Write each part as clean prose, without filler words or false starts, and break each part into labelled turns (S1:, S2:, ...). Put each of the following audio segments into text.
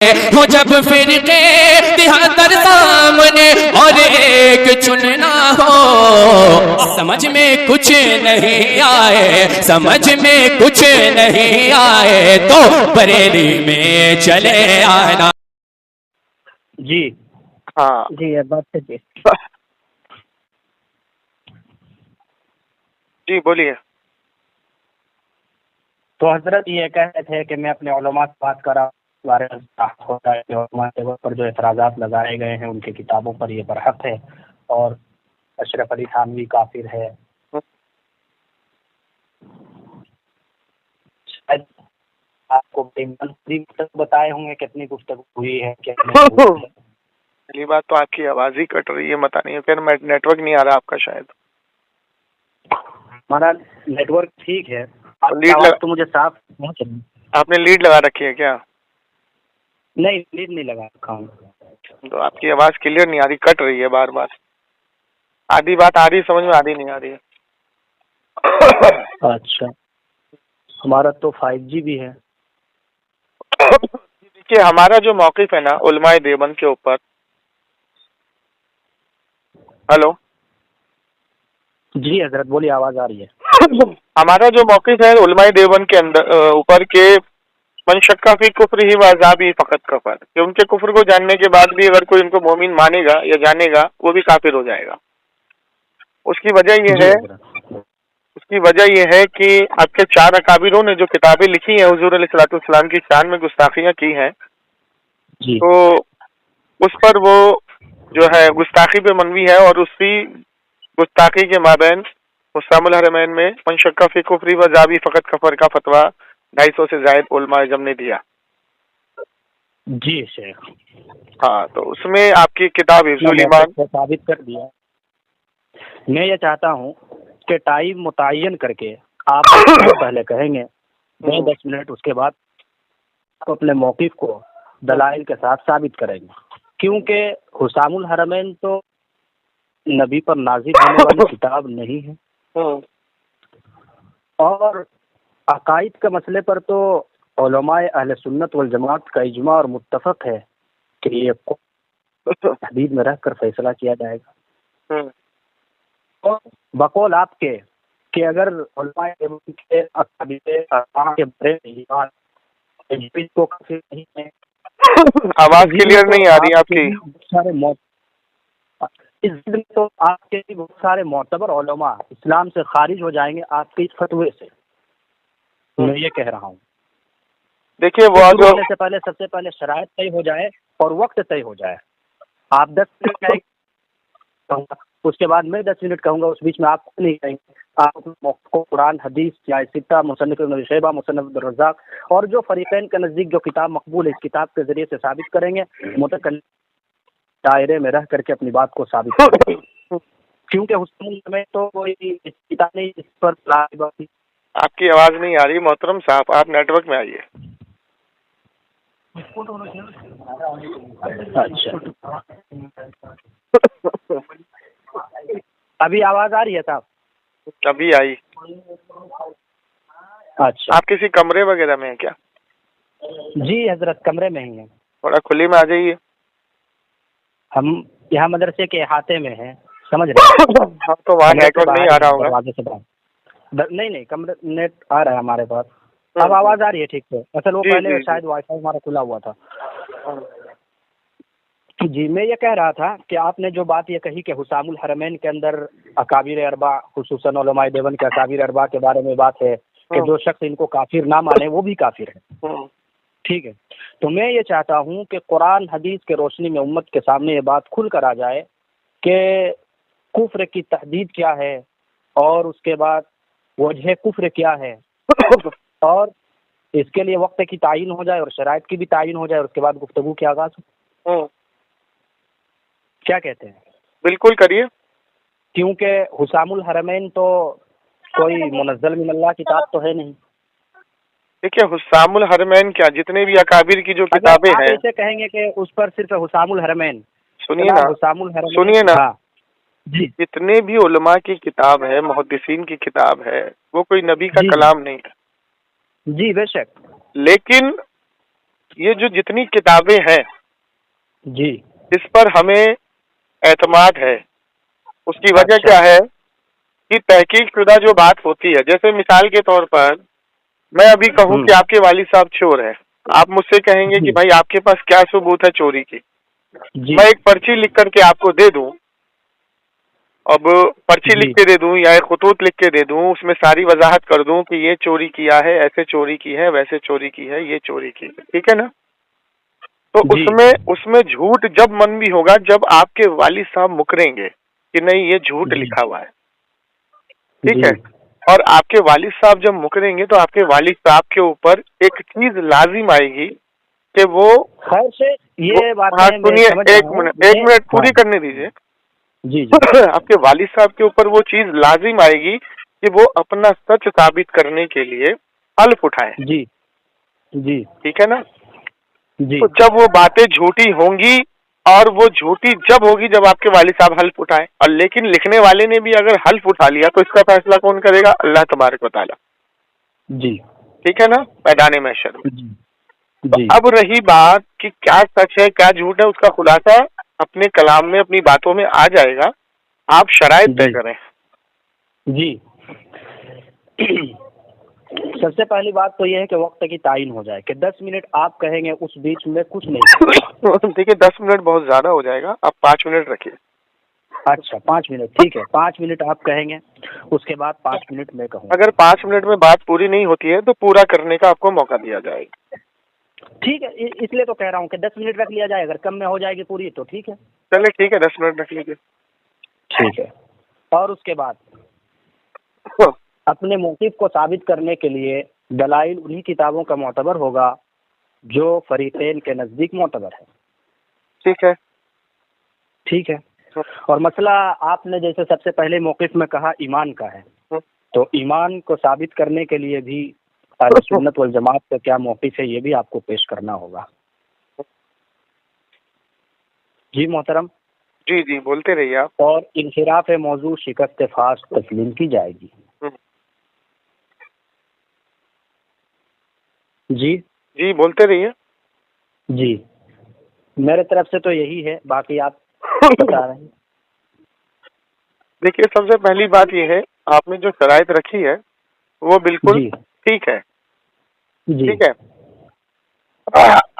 S1: ہو جب فرقے تہتر سامنے اور ایک چننا ہو، سمجھ میں کچھ نہیں آئے، سمجھ میں کچھ نہیں آئے تو بریلی میں چلے آنا۔
S2: جی
S3: ہاں
S2: جی یہ بات ہے جی۔
S3: جی بولیے۔
S2: تو حضرت یہ کہہ رہے تھے کہ میں اپنے علماء سے بات کرا بارے میں ہوتا ہے کہ علماء کے پر جو اعتراضات لگائے گئے ہیں ان کی کتابوں پر یہ برحق ہے، اور اشرف علی تھانوی کافر ہے۔ شاید آپ کو بتائے ہوں گے کتنی گفتگو ہوئی ہے
S3: پہلی بات تو آپ کی آواز ہی کٹ رہی ہے، پتہ نہیں پھر نیٹ ورک نہیں آ رہا آپ کا شاید۔
S2: ہمارا نیٹ ورک ٹھیک ہے، آپ کی
S3: لیڈ
S2: آواز تو مجھے صاف پہنچ رہی ہے۔
S3: آپ نے لیڈ لگا رکھی ہے کیا؟
S2: نہیں لیڈ نہیں لگا رکھا ہوں۔
S3: تو آپ کی آواز کلیئر نہیں آ رہی، کٹ رہی ہے بار بار، آدھی بات آ رہی سمجھ میں، آدھی نہیں آ رہی ہے۔
S2: اچھا ہمارا تو 5G بھی ہے۔
S3: دیکھیے ہمارا جو موقف ہے نا علماء دیوبند کے اوپر، ہلو
S2: جی حضرت بولیے، آواز آ رہی ہے۔
S3: ہمارا جو موقف ہے علماء دیوبند کے اندر اوپر کے من شکا فی کفر ہی وعذابی فقط کفر، کہ ان کے کفر کو جاننے کے بعد بھی اگر کوئی ان کو مومن مانے گا یا جانے گا وہ بھی کافر ہو جائے گا۔ اس کی وجہ یہ
S2: جی
S3: ہے
S2: حضرت۔
S3: اس کی وجہ یہ ہے کہ آپ کے 4 اکابروں نے جو کتابیں لکھی ہیں حضور علیہ الصلوۃ والسلام کی شان میں گستاخیاں کی ہیں،
S2: جی
S3: تو اس پر وہ جو ہے گستاخی پہ منوی ہے، اور اسی گستاخی کے مابین حسام الحرمین میں من شکا فی کفری و ذابی فقط کفر کا فتویٰ 250 سے زائد علماء اعظم نے دیا۔
S2: جی شیخ،
S3: ہاں تو اس میں آپ کی کتاب حفظ الایمان
S2: ثابت کر دیا۔ میں یہ چاہتا ہوں کہ ٹائم متعین کر کے آپ پہلے کہیں گے 10 منٹ، اس کے بعد آپ اپنے موقف کو دلائل کے ساتھ ثابت کریں گے، کیونکہ حسام الحرمین تو نبی پر نازل ہونے والی کتاب نہیں ہے، اور عقائد کے مسئلے پر تو علماء اہل سنت والجماعت کا اجماع اور متفق ہے کہ یہ حدید میں رہ کر فیصلہ کیا جائے گا۔ اور بقول آپ کے کہ اگر علماء کے اکابر کے بارے میں کو کافی نہیں ہے،
S3: آواز کلیئر نہیں آ رہی آپ کی۔
S2: اس میں تو آپ کے بہت سارے معتبر علماء اسلام سے خارج ہو جائیں گے آپ کے اس فتوے سے، میں یہ کہہ رہا ہوں۔
S3: دیکھیے وہ
S2: شروع ہونے سے پہلے سب سے پہلے شرائط طے ہو جائے اور وقت طے ہو جائے۔ آپ 10 منٹ کہوں گا، اس کے بعد میں 10 منٹ کہوں گا، اس بیچ میں آپ کو نہیں کہیں گے۔ آپ کو قرآن، حدیث، یا ستہ، مصنف ابن ابی شیبہ، مصنف عبد الرزاق اور جو فریقین کے نزدیک جو کتاب مقبول ہے اس کتاب کے ذریعے سے ثابت کریں گے، متکلم دائرے میں رہ کر کے اپنی بات کو ثابت کریں گے، کیونکہ حسن میں تو کوئی کتاب نہیں اس پر
S3: آپ کی آواز نہیں آ رہی محترم صاحب، آپ نیٹ ورک میں آئیے۔
S2: اچھا ابھی آواز آ رہی ہے صاحب؟
S3: ابھی آئی۔
S2: اچھا
S3: آپ کسی کمرے وغیرہ میں ہیں کیا؟
S2: جی حضرت کمرے میں ہی ہیں۔
S3: تھوڑا کھلی میں آ جائیے۔
S2: ہم یہاں مدرسے کے احاطے میں ہیں، سمجھ رہے ہیں؟
S3: ہاں تو وہاں نیٹ ورک نہیں آ رہا ہوگا۔
S2: دروازے سے باہر نہیں کمرے نیٹ آ رہا ہے ہمارے پاس۔ اب آواز آ رہی ہے ٹھیک سے؟ اصل وہ پہلے شاید وائی فائی ہمارا کھلا ہوا تھا۔ جی میں یہ کہہ رہا تھا کہ آپ نے جو بات یہ کہی کہ حسام الحرمین کے اندر اکابر اربع، خصوصاً علماء دیوبند کے اکابر اربع کے بارے میں بات ہے کہ جو شخص ان کو کافر نہ مانے وہ بھی کافر ہے، ٹھیک ہے؟ تو میں یہ چاہتا ہوں کہ قرآن حدیث کے روشنی میں امت کے سامنے یہ بات کھل کر آ جائے کہ کفر کی تحدید کیا ہے، اور اس کے بعد وجہ کفر کیا ہے، اور اس کے لیے وقت کی تعین ہو جائے اور شرائط کی بھی تعین ہو جائے، اور اس کے بعد گفتگو کی آغاز ہو۔ کیا کہتے ہیں؟
S3: بالکل کریے۔
S2: کیونکہ حسام الحرمین تو کوئی منزل من اللہ کتاب تو ہے نہیں۔
S3: دیکھیے حسام الحرمین کیا، جتنے بھی اکابر کی جو کتابیں
S2: اگر آپ
S3: ہیں،
S2: ایسے کہیں گے کہ اس پر صرف حسام الحرمین،
S3: سنیے نا،
S2: حسام الحرمین،
S3: سنیے نا،
S2: ہاں جی
S3: جتنے بھی علماء کی کتاب ہے، محدثین کی کتاب ہے، وہ کوئی نبی کا
S2: جی
S3: کلام نہیں ہے،
S2: جی بے شک،
S3: لیکن ये जो जितनी किताबें हैं
S2: जी
S3: इस पर हमें एतमाद है। उसकी वजह
S2: अच्छा।
S3: क्या है कि तहकीक शुदा जो बात होती है, जैसे मिसाल के तौर पर मैं अभी कहूँ कि आपके वालिद साहब चोर है, आप मुझसे कहेंगे
S2: जी
S3: कि भाई आपके पास क्या सबूत है चोरी की।
S2: जी
S3: मैं एक पर्ची लिख करके आपको दे दूं, अब पर्ची
S2: जी
S3: लिख के दे दूं या एक खतूत लिख के दे दूं, उसमें सारी वजाहत कर दूं कि ये चोरी किया है, ऐसे चोरी की है, वैसे चोरी की है, ये चोरी की है, ठीक है ना। तो
S2: जी
S3: उसमें झूठ जब मन भी होगा जब आपके वालिद साहब मुकरेंगे कि नहीं ये झूठ
S2: जी
S3: लिखा हुआ है, ठीक
S2: जी
S3: है। और आपके वालिद साहब जब मुकरेंगे तो आपके वालिद साहब के ऊपर एक चीज लाजिम आएगी कि वो
S2: खैर से ये बातें
S3: हाँ
S2: मैं
S3: सुनिए,
S2: समझ रहा
S3: एक
S2: हूँ।
S3: मिनट
S2: ये
S3: एक मिनट
S2: हाँ
S3: पूरी करने दीजिए।
S2: जी जी
S3: आपके वालिद साहब के ऊपर वो चीज लाजिम आएगी कि वो अपना सच साबित करने के लिए हल्फ उठाए,
S2: जी जी
S3: ठीक है ना।
S2: जी
S3: तो जब वो बातें झूठी होंगी, और वो झूठी जब होगी जब आपके वालिद साहब हल्फ उठाए, और लेकिन लिखने वाले ने भी अगर हल्फ उठा लिया तो इसका फैसला कौन करेगा? अल्लाह तबारक व तआला,
S2: जी
S3: ठीक है ना, मैदान महशर में।
S2: जी
S3: तो
S2: जी
S3: अब रही बात कि क्या सच है क्या झूठ है, उसका खुलासा अपने कलाम में अपनी बातों में आ जाएगा, आप शराइत तय
S2: जी
S3: करें।
S2: जी सबसे पहली बात तो यह है कि वक्त की तायीन हो जाए कि 10 मिनट आप कहेंगे, उस बीच में कुछ नहीं कहेंगे।
S3: देखिए 10 मिनट बहुत ज्यादा हो जाएगा, आप 5 मिनट रखिए।
S2: अच्छा 5 मिनट ठीक है, 5 मिनट आप कहेंगे, उसके बाद 5 मिनट मैं कहूँगा।
S3: अगर 5 मिनट में बात पूरी नहीं होती है तो पूरा करने का आपको मौका दिया जाएगा।
S2: ठीक है, इसलिए तो कह रहा हूँ कि 10 मिनट रख लिया जाए, अगर कम में हो जाएगी पूरी तो ठीक है।
S3: चलिए ठीक है, 10 मिनट रख लीजिए।
S2: ठीक है, और उसके बाद अपने मौक़िफ़ को साबित करने के लिए दलाइल उन्हीं किताबों का मोतबर होगा जो फरीक़ैन के नज़दीक मोतबर है।
S3: ठीक है।
S2: ठीक है, और मसला आपने जैसे सबसे पहले मौक़िफ़ में कहा ईमान का है, तो ईमान को साबित करने के लिए भी अहले सुन्नत वल जमात का क्या मौक़िफ़ है ये भी आपको पेश करना होगा। जी मोहतरम।
S3: जी जी बोलते रहिए आप।
S2: और इनहिराफ मौजू शिकस्त फास तस्लीम की जाएगी। जी
S3: जी बोलते रहिए।
S2: जी मेरे तरफ से तो यही है, बाकी आप बता रहे हैं।
S3: देखिए सबसे पहली बात यह है, आपने जो शराइत रखी है वो बिल्कुल
S2: जी
S3: ठीक है,
S2: जी
S3: ठीक है।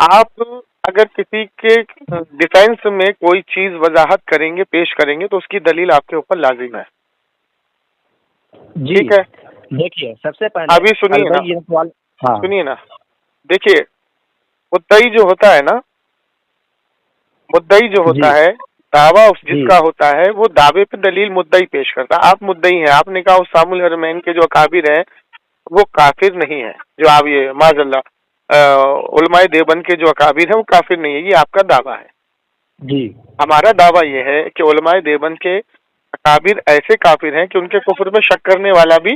S3: आप अगर किसी के डिफेंस में कोई चीज वजाहत करेंगे, पेश करेंगे, तो उसकी दलील आपके ऊपर लाजिम है,
S2: जी
S3: ठीक है।
S2: देखिए सबसे पहले
S3: अभी सुनिए ना,
S2: हाँ
S3: सुनिए ना, देखिए मुद्दई जो होता है ना, मुद्दई जो होता
S2: जी
S3: है, दावा उस
S2: जी
S3: जिसका होता है वो दावे पे दलील मुद्दई पेश करता है। आप मुद्दई हैं, आपने कहा उसामुल हरमैन के जो अकाबिर हैं वो काफिर नहीं है, जो आप ये माज़अल्लाह उलमाए देवबंद के जो अकाबिर हैं वो काफिर नहीं है, ये आपका दावा है।
S2: जी
S3: हमारा दावा ये है कि उलमाए देवबंद के अकाबिर ऐसे काफिर हैं कि उनके कुफ्र में शक करने वाला भी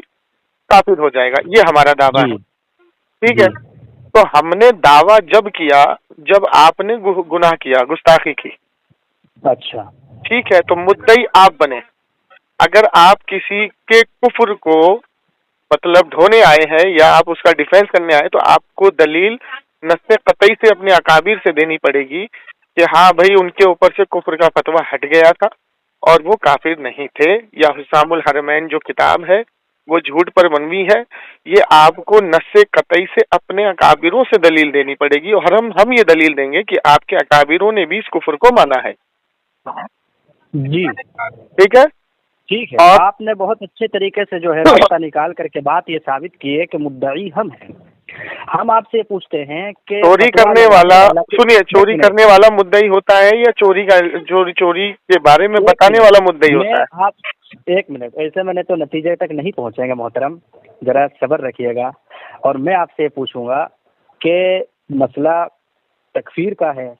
S3: काफिर हो जाएगा, ये हमारा दावा है,
S2: जी
S3: ठीक
S2: जी
S3: है। तो हमने दावा जब किया जब आपने गुनाह किया, गुस्ताखी की,
S2: अच्छा
S3: ठीक है, तो मुद्दई आप बने। अगर आप किसी के कुफ्र को मतलब ढोने आए हैं या आप उसका डिफेंस करने आए, तो आपको दलील नस्से कतई से अपने अकाबिर से देनी पड़ेगी कि हाँ भाई उनके ऊपर से कुफ्र का फतवा हट गया था और वो काफिर नहीं थे, या हुसामुल हरमैन जो किताब है वो झूठ पर मनवी है। ये आपको नस्से कतई से अपने अकाबिरों से दलील देनी पड़ेगी, और हम ये दलील देंगे कि आपके अकाबिरों ने भी इस कुफ्र को माना है,
S2: जी
S3: ठीक है।
S2: ठीक है,
S3: और
S2: आपने बहुत अच्छे तरीके से जो है रास्ता निकाल करके बात ये साबित की है कि मुद्दई हम हैं। हम आपसे पूछते हैं कि
S3: चोरी
S2: फतवा
S3: करने
S2: लगाने
S3: वाला,
S2: वाला
S3: सुनिए, चोरी करने वाला मुद्दई होता है या चोरी के बारे में बताने वाला मुद्दई होता है?
S2: आप एक मिनट, ऐसे मैंने तो नतीजे तक नहीं पहुंचेंगे मोहतरम, जरा सब्र रखिएगा। और मैं आपसे पूछूंगा कि मसला तकफीर का है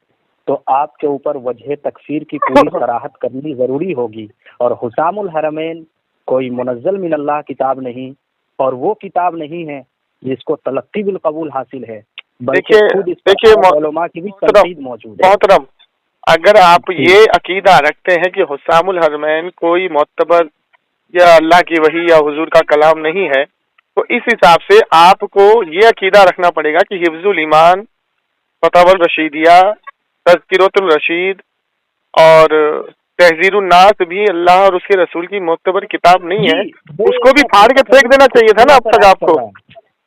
S2: तो आपके ऊपर वजह तकफीर की पूरी सराहत करनी जरूरी होगी। और हुसामुल हरमैन कोई मुनज़्ज़ल मिन अल्लाह किताब नहीं, और वो किताब नहीं है जिसको तलक्की बिल कबूल हासिल है, बल्कि खुद इस पर उलमा की भी तनकीद मौजूद है।
S3: मोहतरम, अगर आप ये अकीदा रखते हैं कि हुसामुल हरमैन कोई मोतबर या अल्लाह की वही या हुजूर का कलाम नहीं है, तो इस हिसाब से आपको ये अकीदा रखना पड़ेगा कि हिफ्जुल ईमान فتاوی الرشیدیہ، تذکرۃ الرشید اور تحذیر الناس بھی اللہ اور اس کے رسول کی معتبر کتاب نہیں ہے. اس کو بھی پھاڑ کے پھینک دینا چاہیے تھا نا اب تک. آپ کو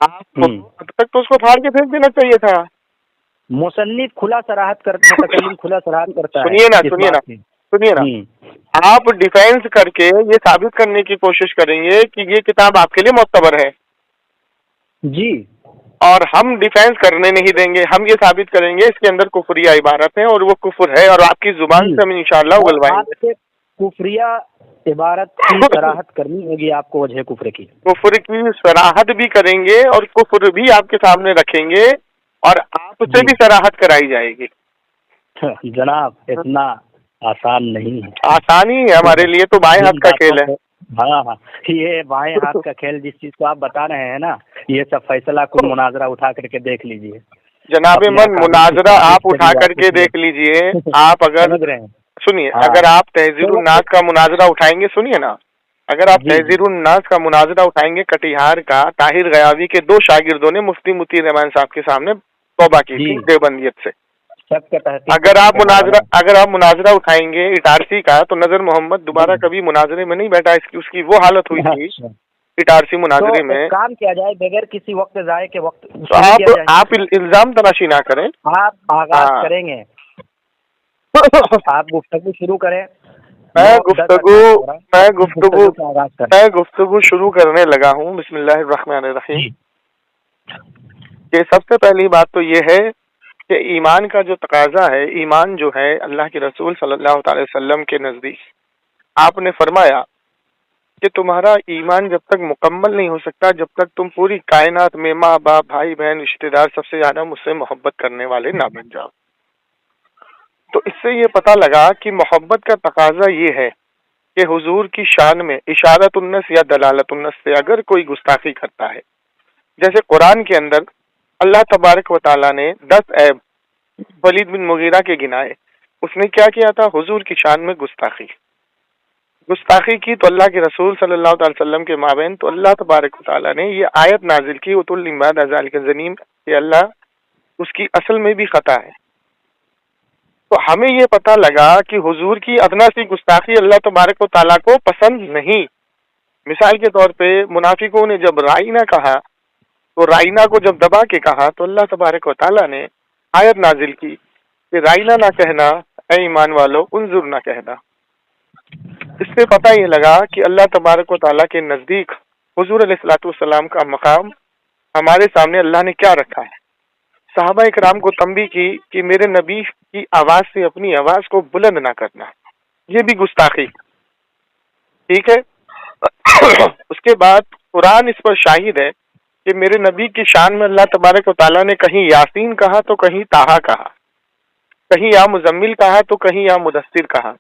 S3: اب تک تو اس کو پھاڑ کے پھینک دینا چاہیے تھا.
S2: مصنف کھلا صراحت کرتا ہے، متکلم کھلا صراحت کرتا ہے.
S3: سنیے نا آپ ڈیفینس کر کے یہ ثابت کرنے کی کوشش کریں گے کہ یہ کتاب آپ کے لیے معتبر ہے
S2: جی،
S3: اور ہم ڈیفینس کرنے نہیں دیں گے. ہم یہ ثابت کریں گے اس کے اندر کفریہ عبارت ہے اور وہ کفر ہے، اور آپ کی زبان سے ہم انشاءاللہ اگلوائیں گے.
S2: کفریہ عبارت کی صراحت کرنی ہوگی آپ کو، وجہ کفر کی.
S3: کفر کی صراحت بھی کریں گے اور کفر بھی آپ کے سامنے رکھیں گے اور آپ سے بھی صراحت کرائی جائے گی.
S2: جناب اتنا آسان نہیں ہے.
S3: آسانی ہے ہمارے لیے تو بائیں ہاتھ کا کھیل ہے.
S2: ہاں ہاں، یہ بائیں ہاتھ کا کھیل جس چیز کو آپ بتا رہے ہیں نا، یہ سب فیصلہ کچھ مناظرہ اٹھا کر کے دیکھ لیجئے.
S3: جناب من مناظرہ آپ اٹھا کر کے دیکھ لیجئے. آپ اگر سنیے، اگر آپ تحذیر الناس کا مناظرہ اٹھائیں گے، سنیے نا، اگر آپ تحذیر الناس کا مناظرہ اٹھائیں گے، کٹیہار کا طاہر غیاضی کے 2 شاگردوں نے مفتی مطیع الرحمان صاحب کے سامنے توبہ کی تھی دیوبندیت سے. اگر آپ مناظرہ اٹھائیں گے اٹارسی کا، تو نظر محمد دوبارہ کبھی مناظرے میں نہیں بیٹھا. اس کی وہ حالت ہوئی تھی اٹارسی مناظرے میں.
S2: کام کیا جائے بغیر کسی وقت ضائع کے وقت،
S3: تو آپ الزام تراشی نہ کریں.
S2: آپ آغاز کریں گے، آپ گفتگو شروع کریں. میں
S3: گفتگو شروع کرنے لگا ہوں. بسم اللہ الرحمن الرحیم. کہ سب سے پہلی بات تو یہ ہے کہ ایمان کا جو تقاضا ہے، ایمان جو ہے اللہ کے رسول صلی اللہ تعالی وسلم کے نزدیک آپ نے فرمایا کہ تمہارا ایمان جب تک مکمل نہیں ہو سکتا جب تک تم پوری کائنات میں ماں باپ بھائی بہن رشتے دار سب سے زیادہ مجھ سے محبت کرنے والے نہ بن جاؤ. تو اس سے یہ پتہ لگا کہ محبت کا تقاضا یہ ہے کہ حضور کی شان میں اشارت النس یا دلالت النس سے اگر کوئی گستاخی کرتا ہے، جیسے قرآن کے اندر اللہ تبارک و تعالیٰ نے 10 عیب ولید بن مغیرہ کے گنائے. اس نے کیا کیا تھا؟ حضور کی شان میں گستاخی کی. تو اللہ کے رسول صلی اللہ تعالی وسلم کے مابین تو اللہ تبارک و تعالیٰ نے یہ آیت نازل کی وَتُلِّ بَعْدَ ذَلِكَ زَنِيمٌ، کہ اللہ اس کی اصل میں بھی خطا ہے. تو ہمیں یہ پتہ لگا کہ حضور کی ادنا سی گستاخی اللہ تبارک و تعالیٰ کو پسند نہیں. مثال کے طور پہ منافقوں نے جب رائنا کہا تو رائنا کو جب دبا کے کہا تو اللہ تبارک و تعالیٰ نے آیت نازل کی کہ رائنا نہ کہنا اے ایمان والو، انظر نہ کہنا. اس سے پتہ یہ لگا کہ اللہ تبارک و تعالیٰ کے نزدیک حضور علیہ الصلوۃ والسلام کا مقام ہمارے سامنے اللہ نے کیا رکھا ہے. صحابہ اکرام کو تنبیہ کی کہ میرے نبی کی آواز سے اپنی آواز کو بلند نہ کرنا، یہ بھی گستاخی. ٹھیک ہے. اس کے بعد قرآن اس پر شاہد ہے کہ میرے نبی کی شان میں اللہ تبارک و تعالیٰ نے کہیں یاسین کہا تو کہیں طٰہٰ کہا، کہیں یا مزمل کہا تو کہیں یا مدثر کہا،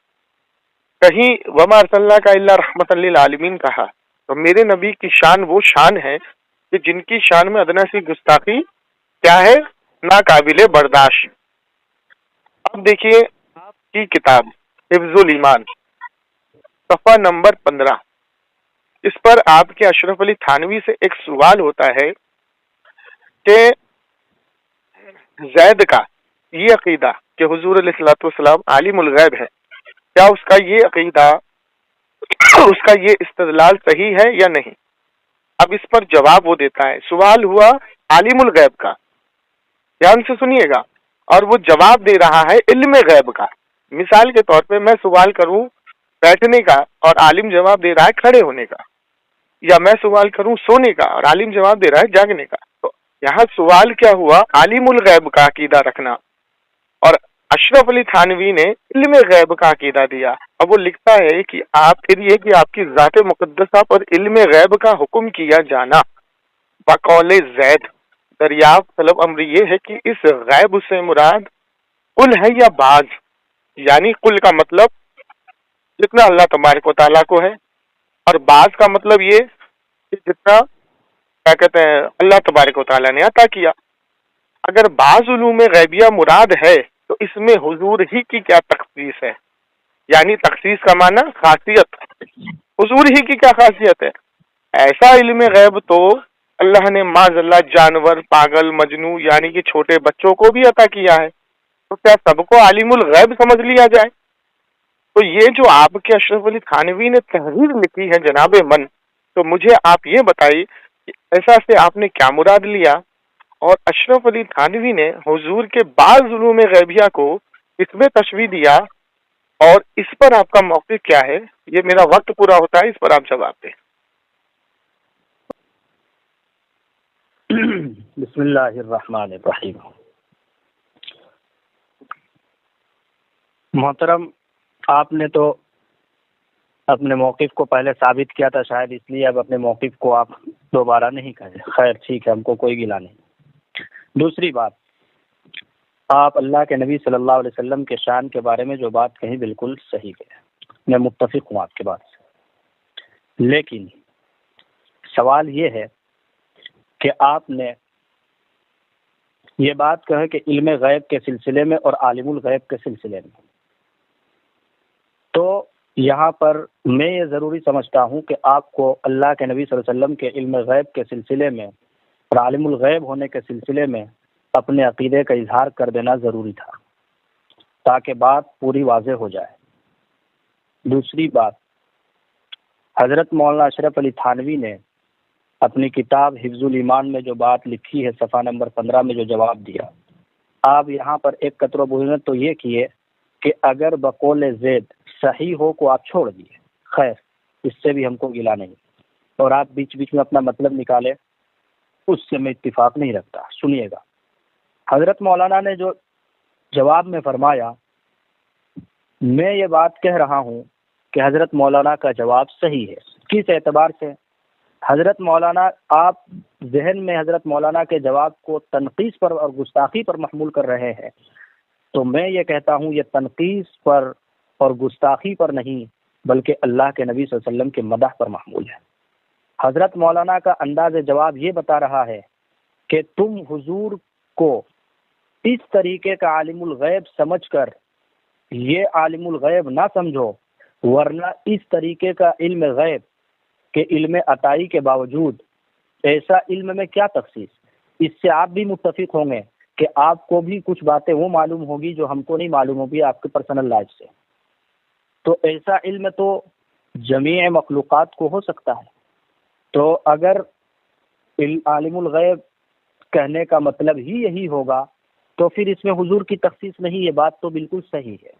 S3: کہیں وما ارسلناک الا رحمۃ للعالمین کہا. تو میرے نبی کی شان وہ شان ہے کہ جن کی شان میں ادنا سی گستاخی کیا ہے؟ ناقابل برداشت. اب دیکھیے آپ کی کتاب حفظ الایمان صفحہ نمبر 15، اس پر آپ کے اشرف علی تھانوی سے ایک سوال ہوتا ہے کہ زید کا یہ عقیدہ کہ حضور علیہ الصلوۃ والسلام عالم الغیب ہے، کیا اس کا یہ عقیدہ، اس کا یہ استدلال صحیح ہے یا نہیں؟ اب اس پر جواب وہ دیتا ہے. سوال ہوا عالم الغیب کا، دھیان سے سنیے گا، اور وہ جواب دے رہا ہے علم غیب کا. مثال کے طور پہ میں سوال کروں بیٹھنے کا اور عالم جواب دے رہا ہے کھڑے ہونے کا، یا میں سوال کروں سونے کا اور عالم جواب دے رہا ہے جاگنے کا. تو یہاں سوال کیا ہوا؟ عالم الغیب کا عقیدہ رکھنا، اور اشرف علی تھانوی نے علم غیب کا عقیدہ دیا. اب وہ لکھتا ہے کہ آپ کی ذات مقدسہ پر علم غیب کا حکم کیا جانا بقول زید دریافت طلب امر یہ ہے کہ اس غیب سے مراد قل ہے یا بعض، یعنی قل کا مطلب جتنا اللہ تبارک و تعالیٰ کو ہے، اور بعض کا مطلب یہ کہ جتنا کیا کہتے ہیں اللہ تبارک و تعالیٰ نے عطا کیا. اگر بعض علوم غیبیہ مراد ہے تو اس میں حضور ہی کی کیا تخصیص ہے؟ یعنی تخصیص کا معنی خاصیت، حضور ہی کی کیا خاصیت ہے؟ ایسا علم غیب تو اللہ نے معاذ اللہ جانور، پاگل، مجنو یعنی کہ چھوٹے بچوں کو بھی عطا کیا ہے، تو کیا سب کو عالم الغیب سمجھ لیا جائے؟ تو یہ جو آپ کے اشرف علی تھانوی نے تحریر لکھی ہے جناب من، تو مجھے آپ یہ بتائیے کہ ایسا سے آپ نے کیا مراد لیا، اور اشرف علی تھانوی نے حضور کے بعض علوم غیبیہ کو اس میں تشریح دیا، اور اس پر آپ کا موقف کیا ہے؟ یہ میرا وقت پورا ہوتا ہے، اس پر آپ جواب دیں۔
S2: بسم اللہ الرحمن الرحیم۔ محترم، آپ نے تو اپنے موقف کو پہلے ثابت کیا تھا، شاید اس لیے اب اپنے موقف کو آپ دوبارہ نہیں کہیں۔ خیر ٹھیک ہے، ہم کو کوئی گلا نہیں۔ دوسری بات، آپ اللہ کے نبی صلی اللہ علیہ وسلم کے شان کے بارے میں جو بات کہیں بالکل صحیح ہے، میں متفق ہوں آپ کے بات سے، لیکن سوال یہ ہے کہ آپ نے یہ بات کہے کہ علم غیب کے سلسلے میں اور عالم الغیب کے سلسلے میں، تو یہاں پر میں یہ ضروری سمجھتا ہوں کہ آپ کو اللہ کے نبی صلی اللہ علیہ وسلم کے علم غیب کے سلسلے میں اور عالم الغیب ہونے کے سلسلے میں اپنے عقیدے کا اظہار کر دینا ضروری تھا، تاکہ بات پوری واضح ہو جائے۔ دوسری بات، حضرت مولانا اشرف علی تھانوی نے اپنی کتاب حفظ الایمان میں جو بات لکھی ہے، صفحہ نمبر 15 میں جو جواب دیا، آپ یہاں پر ایک قطر و بحث تو یہ کیے کہ اگر بقول زید صحیح ہو کو آپ چھوڑ دیے، خیر اس سے بھی ہم کو گلا نہیں، اور آپ بیچ بیچ میں اپنا مطلب نکالے، اس سے میں اتفاق نہیں رکھتا۔ سنیے گا، حضرت مولانا نے جو جواب میں فرمایا، میں یہ بات کہہ رہا ہوں کہ حضرت مولانا کا جواب صحیح ہے۔ کس اعتبار سے؟ حضرت مولانا، آپ ذہن میں حضرت مولانا کے جواب کو تنقیص پر اور گستاخی پر محمول کر رہے ہیں، تو میں یہ کہتا ہوں یہ تنقیص پر اور گستاخی پر نہیں، بلکہ اللہ کے نبی صلی اللہ علیہ وسلم کے مدح پر محمول ہے۔ حضرت مولانا کا انداز جواب یہ بتا رہا ہے کہ تم حضور کو اس طریقے کا عالم الغیب سمجھ کر یہ عالم الغیب نہ سمجھو، ورنہ اس طریقے کا علم غیب کہ علم عطائی کے باوجود ایسا علم میں کیا تخصیص؟ اس سے آپ بھی متفق ہوں گے کہ آپ کو بھی کچھ باتیں وہ معلوم ہوگی جو ہم کو نہیں معلوم ہوگی آپ کے پرسنل لائف سے، تو ایسا علم تو جمیع مخلوقات کو ہو سکتا ہے۔ تو اگر عالم الغیب کہنے کا مطلب ہی یہی ہوگا تو پھر اس میں حضور کی تخصیص نہیں، یہ بات تو بالکل صحیح ہے۔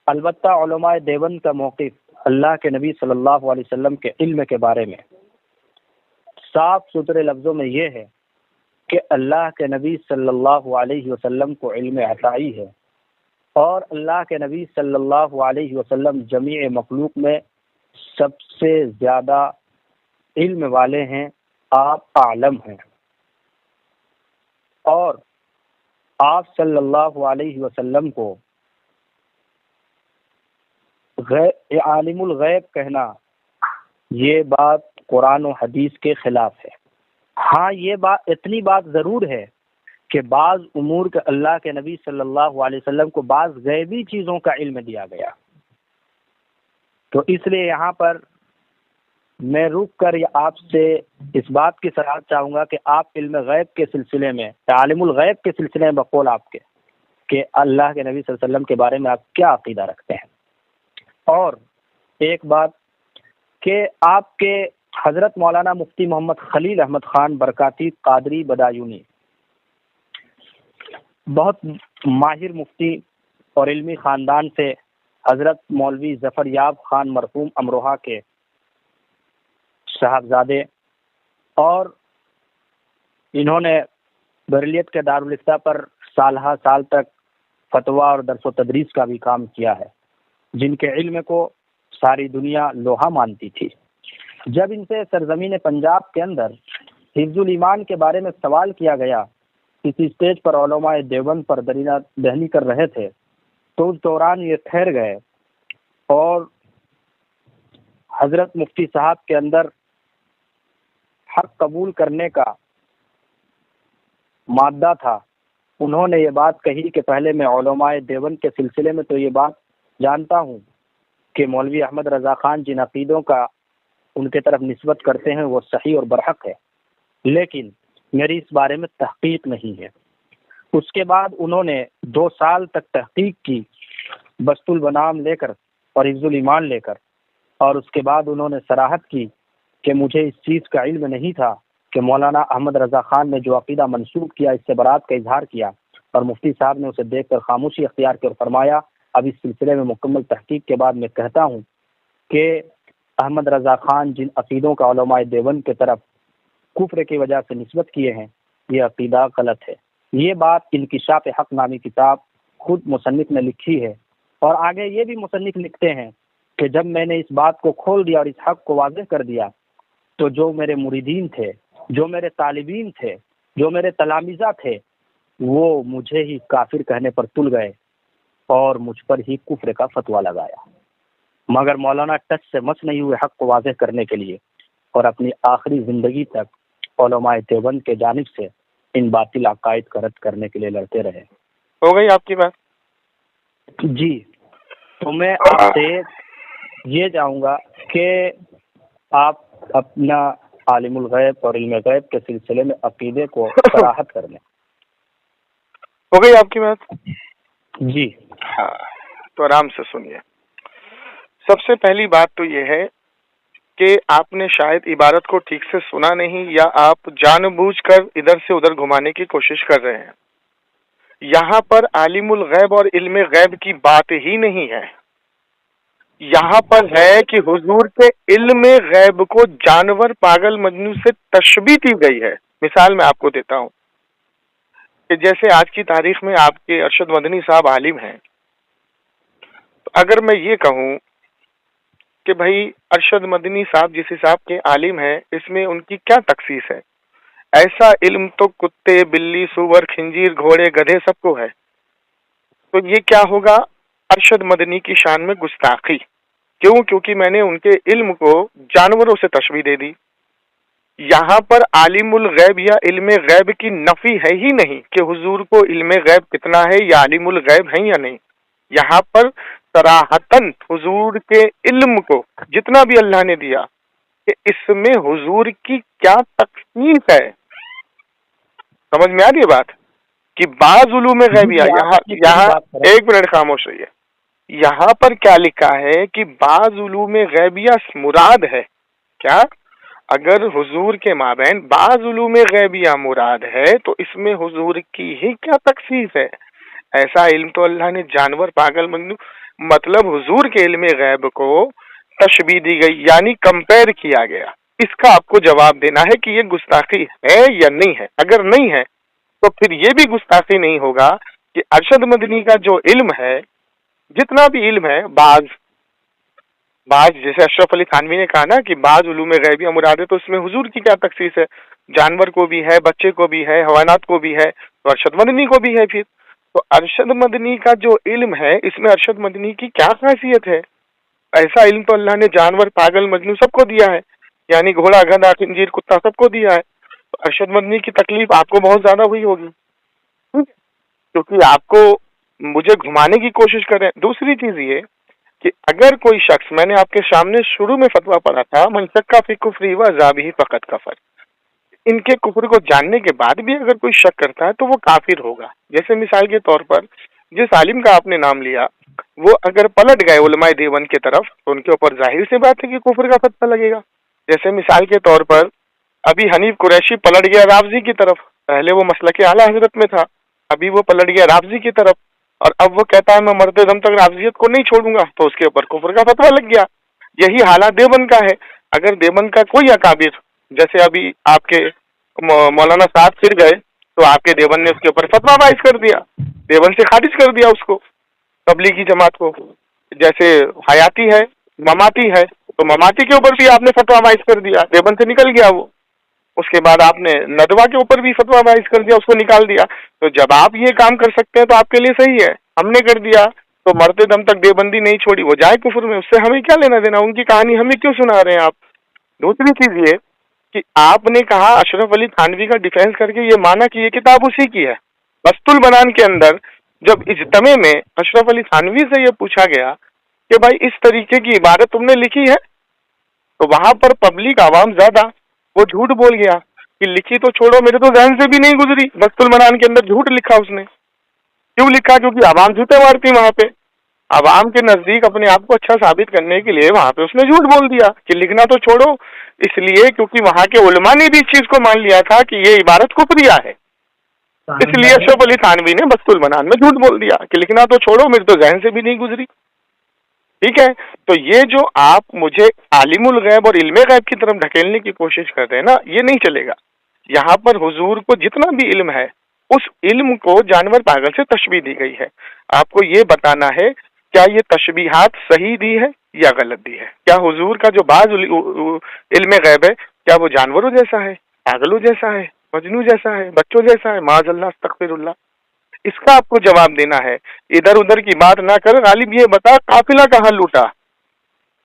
S2: البتہ علماء دیوبند کا موقف اللہ کے نبی صلی اللہ علیہ وسلم کے علم کے بارے میں صاف ستھرے لفظوں میں یہ ہے کہ اللہ کے نبی صلی اللہ علیہ وسلم کو علم عطائی ہے، اور اللہ کے نبی صلی اللہ علیہ وسلم جمیع مخلوق میں سب سے زیادہ علم والے ہیں، آپ عالم ہیں، اور آپ صلی اللہ علیہ وسلم کو عالم الغیب کہنا یہ بات قرآن و حدیث کے خلاف ہے۔ ہاں یہ بات، اتنی بات ضرور ہے کہ بعض امور کے اللہ کے نبی صلی اللہ علیہ وسلم کو بعض غیبی چیزوں کا علم دیا گیا، تو اس لیے یہاں پر میں رک کر آپ سے اس بات کی صراحت چاہوں گا کہ آپ علم غیب کے سلسلے میں، عالم الغیب کے سلسلے میں بقول آپ کے کہ اللہ کے نبی صلی اللہ علیہ وسلم کے بارے میں آپ کیا عقیدہ رکھتے ہیں۔ اور ایک بات کہ آپ کے حضرت مولانا مفتی محمد خلیل احمد خان برکاتی قادری بدایونی بہت ماہر مفتی اور علمی خاندان سے، حضرت مولوی ظفر یاب خان مرحوم امروہہ کے صاحبزادے، اور انہوں نے بریلیت کے دارالفتہ پر سالہ سال تک فتویٰ اور درس و تدریس کا بھی کام کیا ہے، جن کے علم کو ساری دنیا لوہا مانتی تھی۔ جب ان سے سرزمین پنجاب کے اندر حفظ الایمان کے بارے میں سوال کیا گیا، کسی اسٹیج پر علماء دیوبند پر درینہ دہنی کر رہے تھے، تو اس دوران یہ ٹھہر گئے اور حضرت مفتی صاحب کے اندر حق قبول کرنے کا مادہ تھا۔ انہوں نے یہ بات کہی کہ پہلے میں علماء دیوبند کے سلسلے میں تو یہ بات جانتا ہوں کہ مولوی احمد رضا خان جن عقیدوں کا ان کے طرف نسبت کرتے ہیں وہ صحیح اور برحق ہے، लेकिन मेरी इस बारे में तहकीक नहीं है। उसके बाद उन्होंने 2 साल तक तहकीक की बस्तुल बनाम लेकर और हिफ्जुल ईमान लेकर, और उसके बाद उन्होंने सराहत की कि मुझे इस चीज़ का इल्म नहीं था कि मौलाना अहमद रज़ा खान ने जो अकीदा मंसूब किया इससे बरात का इजहार किया, और मुफ्ती साहब ने उसे देखकर खामोशी अख्तियार की और फरमाया अब इस सिलसिले में मुकम्मल तहकीक के बाद मैं कहता हूँ कि अहमद रज़ा खान जिन अकीदों का उलमाए देवबंद की तरफ कुफ्र की वजह से निस्बत किए हैं ये अकीदा गलत है। ये बात इंकिशाफ हक नामी किताब खुद मुसन्निफ ने लिखी है, और आगे ये भी मुसन्निफ लिखते हैं कि जब मैंने इस बात को खोल दिया और इस हक को वाज़ेह कर दिया तो जो मेरे मुरीदीन थे, जो मेरे तालिबीन थे, जो मेरे तलामीज़ा थे, वो मुझे ही काफिर कहने पर तुल गए और मुझ पर ही कुफ्र का फतवा लगाया। मगर मौलाना टच से मस नहीं हुए हक को वाज़ेह करने के लिए, और अपनी आखिरी ज़िंदगी तक उलमाए देवबंद के जानिब से इन बातिल अकायद का रद्द करने के लिए लड़ते रहे।
S3: हो गई आपकी बात?
S2: जी, तो मैं आपसे ये चाहूँगा कि आप अपना आलिमुल गैब और इल्म गैब के सिलसिले में अकीदे को सराहत कर लें।
S3: हो गई आपकी बात?
S2: जी
S3: हाँ, तो आराम से सुनिए। सबसे पहली बात तो ये है कि आपने शायद इबारत को ठीक से सुना नहीं, या आप जानबूझकर इधर से उधर घुमाने की कोशिश कर रहे हैं। यहाँ पर आलिमुल गैब और इल्म गैब की बात ही नहीं है। यहाँ पर है कि हुजूर के इल्म गैब को जानवर, पागल, मजनू से तशबीह की गई है। मिसाल मैं आपको देता हूँ कि जैसे आज की तारीख में आपके अरशद मदनी साहब आलिम हैं, तो अगर मैं ये कहूँ कि भाई अरशद मदनी साहब जिस हिसाब के आलिम हैं इसमें उनकी क्या तखसीस है, ऐसा इल्म तो कुत्ते, बिल्ली, सूअर, खिंजीर, घोड़े, गधे सबको है, तो ये क्या होगा? अरशद मदनी की शान में गुस्ताखी। क्यों? क्योंकि मैंने उनके इल्म को जानवरों से तशबीह दे दी। यहाँ पर आलिमुल गैब या इल्म गैब की नफी है ही नहीं कि हुजूर को इल्म गैब कितना है या आलिमुल गैब है या नहीं। यहाँ पर सराहतन हुजूर के इल्म को जितना भी अल्लाह ने दिया कि इसमें हुजूर की क्या तखसीस है। समझ में आ रही है बात कि बाज उलूम गैबिया, यहाँ एक मिनट खामोश रहिए। यहाँ पर क्या लिखा है कि बाज उलूम गैबिया मुराद है क्या? अगर हुजूर के माबैन बाज उलूम गैबिया मुराद है तो इसमें हुजूर की ही क्या तखसीस है? ऐसा इल्म तो अल्लाह ने जानवर, पागल, मजनू, मतलब हुजूर के इल्म गैब को तशबीह दी गई, यानी कंपेयर किया गया। इसका आपको जवाब देना है कि ये गुस्ताखी है या नहीं है। अगर नहीं है तो फिर ये भी गुस्ताखी नहीं होगा कि अरशद मदनी का जो इल्म है, जितना भी इल्म है, बाज जैसे अशरफ अली थानवी ने कहा ना कि बाज उलूम गैबिया मुराद है, तो इसमें हुजूर की क्या तखसीस है? जानवर को भी है, बच्चे को भी है, हवानात को भी है, तो अरशद मदनी को भी है। फिर तो अरशद मदनी का जो इल्म है इसमें अरशद मदनी की क्या खासियत है? ऐसा इल्म तो अल्लाह ने जानवर, पागल, मजनू सबको दिया है, यानी घोड़ा, गधा, खिंजीर, कुत्ता सबको दिया है। तो अरशद मदनी की तकलीफ आपको बहुत ज्यादा हुई होगी, क्योंकि आपको मुझे घुमाने की कोशिश कर रहे हैं। दूसरी चीज ये कि अगर कोई शख्स, मैंने आपके सामने शुरू में फतवा पढ़ा था, मन शक्का फी कुफ्री व ज़ाबिही फ़क़त कफ़र, इनके कुफ्र को जानने के बाद भी अगर कोई शक करता है तो वो काफिर होगा। जैसे मिसाल के तौर पर जिस आलिम का आपने नाम लिया वो अगर पलट गए उलमाए देवबंद की तरफ तो उनके ऊपर जाहिर सी बात है कि कुफ्र का फतवा लगेगा। जैसे मिसाल के तौर पर अभी हनीफ कुरैशी पलट गया रावजी की तरफ, पहले वो मसलके आला हजरत में था, अभी वो पलट गया रावजी की तरफ, और अब वो कहता है मैं मरते दम तक रावजियत को नहीं छोड़ूंगा, तो उसके ऊपर कुफ्र का फतवा लग गया। यही हालात देवबंद का है। अगर देवबंद का कोई अकाबिर, जैसे अभी आपके मौलाना साहब फिर गए तो आपके देवबंद ने उसके ऊपर फतवा वाइज कर दिया, देवबंद से खारिज कर दिया उसको, तबलीगी जमात को। जैसे हयाती है, ममाती है, तो ममाती के ऊपर भी आपने फतवा वाइज कर दिया, देवबंद से निकल गया वो। उसके बाद आपने नदवा के ऊपर भी फतवा वाइज कर दिया, उसको निकाल दिया। तो जब आप ये काम कर सकते हैं तो आपके लिए सही है। हमने कर दिया तो मरते दम तक देवबंदी नहीं छोड़ी, वो जाए कुफर में, उससे हमें क्या लेना देना, उनकी कहानी हमें क्यों सुना रहे हैं आप। दूसरी चीज ये कि आपने कहा अशरफ अली थानवी का डिफेंस करके ये माना कि ये किताब उसी की है। बस्तुल बनान के अंदर जब इज्तमे में अशरफ अली थानवी से ये पूछा गया कि भाई इस तरीके की इबारत तुमने लिखी है, तो वहां पर पब्लिक आवाम ज्यादा, वो झूठ बोल गया कि लिखी तो छोड़ो, मेरे तो जहन से भी नहीं गुजरी। वस्तुल मनान के अंदर झूठ लिखा उसने। क्यों लिखा? क्योंकि आवाम जूते मारती वहां पे, आवाम के नजदीक अपने आप को अच्छा साबित करने के लिए वहां पे उसने झूठ बोल दिया कि लिखना तो छोड़ो, इसलिए क्योंकि वहां के उलमा ने भी इस चीज को मान लिया था कि ये इबारत कुफरिया है, इसलिए अशरफ अली थानवी ने वस्तुल मनान में झूठ बोल दिया कि लिखना तो छोड़ो, मेरे तो जहन से भी नहीं गुजरी। ठीक है, तो ये जो आप मुझे आलिमुल गैब और इल्मे गैब की तरफ ढकेलने की कोशिश कर रहे हैं ना, ये नहीं चलेगा। यहाँ पर हुजूर को जितना भी इल्म है, उस इल्म को जानवर पागल से तशबीह दी गई है। आपको ये बताना है क्या ये तशबीहात सही दी है या गलत दी है। क्या हुजूर का जो बाज इल्मे गैब है, क्या वो जानवरों जैसा है, पागलों जैसा है, मजनू जैसा है, बच्चों जैसा है? माज़अल्लाह, अस्तगफिरुल्लाह। इसका आपको जवाब देना है। इधर उधर की बात ना कर। गालिब ये बता, काफिला कहाँ लूटा?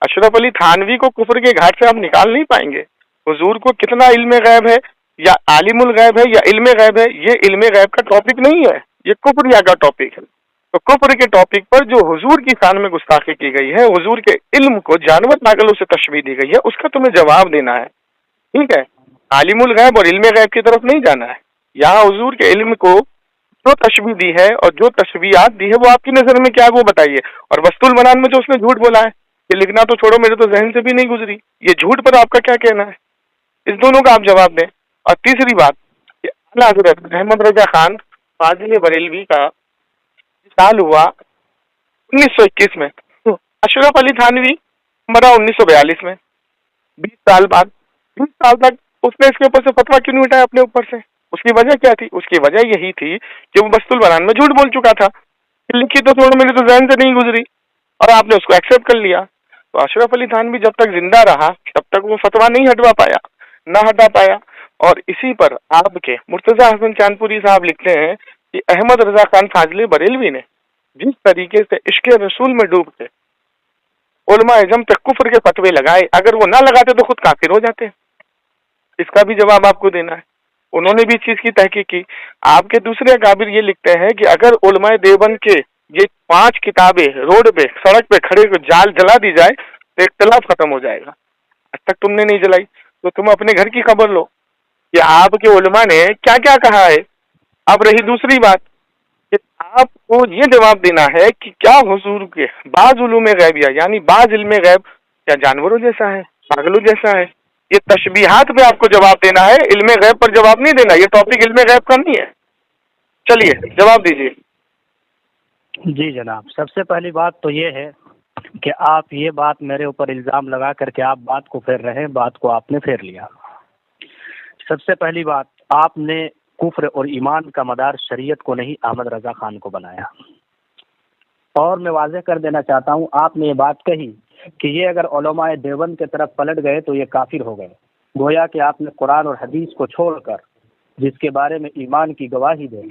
S3: अशरफ अली थानवी को कुफर के घाट से आप निकाल नहीं पाएंगे। हुजूर को कितना इल्मे गैब है, या आलिमुल गैब है या इल्मे गैब है, ये इल्मे गैब का टॉपिक नहीं है, ये कुफरिया का टॉपिक है। तो कुफर के टॉपिक पर जो हुजूर की शान में गुस्ताखी की गई है, हुजूर के इल्म को जानवर पागलों से तशबीह दी गई है, उसका तुम्हें जवाब देना है। ठीक है, आलिमुल गैब और इल्मे गैब की तरफ नहीं जाना है। यहाँ हुजूर के इल्म को जो तशबीह दी है और जो तशबीहात दी है वो आपकी नजर में क्या है वो बताइए। और वस्तुल मनान में जो उसने झूठ बोला है कि लिखना तो छोड़ो, मेरे तो जहन से भी नहीं गुजरी, ये झूठ पर आपका क्या कहना है? इस दोनों का आप जवाब दें। और तीसरी बात, आला हजरत अहमद रजा खान फाजिल बरेलवी का साल हुआ 1921 में, अशरफ अली थानवी मरा 1942 में। 20 साल बाद, 20 साल तक उसने इसके ऊपर से फतवा क्यों नहीं उठाया अपने ऊपर से? उसकी वजह क्या थी? उसकी वजह यही थी कि वो वस्तुल बयान में झूठ बोल चुका था कि लिखी तो छोड़ो, मेरे तो जहन से नहीं गुजरी, और आपने उसको एक्सेप्ट कर लिया। तो अशरफ अली थानवी जब तक जिंदा रहा तब तक वो फतवा नहीं हटवा पाया, ना हटा पाया। और इसी पर आपके मुर्तजा हसन चांदपुरी साहब लिखते हैं कि अहमद रजा खान फाजिल बरेलवी ने जिस तरीके से इश्क रसूल में डूब के उलमा इज़्म पे कुफ्र के फतवे लगाए, अगर वो ना लगाते तो खुद काफिर हो जाते। इसका भी जवाब आपको देना है। उन्होंने भी इस चीज की तहकीक की। आपके दूसरे अकाबिर ये लिखते हैं कि अगर उलमाए देवबंद के ये 5 किताबें रोड पे, सड़क पे खड़े को जाल जला दी जाए तो इख्तिलाफ खत्म हो जाएगा। आज तक तुमने नहीं जलाई तो तुम अपने घर की खबर लो कि आपके उलमा ने क्या क्या कहा है। अब रही दूसरी बात कि आपको ये जवाब देना है कि क्या हुजूर के बाज उलूम गैबिया यानी बाज इल्म गैब क्या जानवरों जैसा है, पागलों जैसा है? ये तशबीहात पे आपको जवाब देना है, इल्मे गैब पर जवाब नहीं देना। ये टॉपिक इल्मे गैब का नहीं है। चलिए जवाब दीजिए।
S2: जी जनाब, सबसे पहली बात तो ये है कि आप ये बात मेरे ऊपर इल्ज़ाम लगा करके आप बात को फेर रहे हैं, बात को आपने फेर लिया। सबसे पहली बात, आपने कुफ्र और ईमान का मदार शरीयत को नहीं अहमद रजा खान को बनाया। और मैं वाज़ेह कर देना चाहता हूँ, आपने ये बात कही कि ये अगर उलमाए देवबंद की तरफ पलट गए तो ये काफिर हो गए। गोया कि आपने कुरान और हदीस को छोड़कर, जिसके बारे में ईमान की गवाही दे,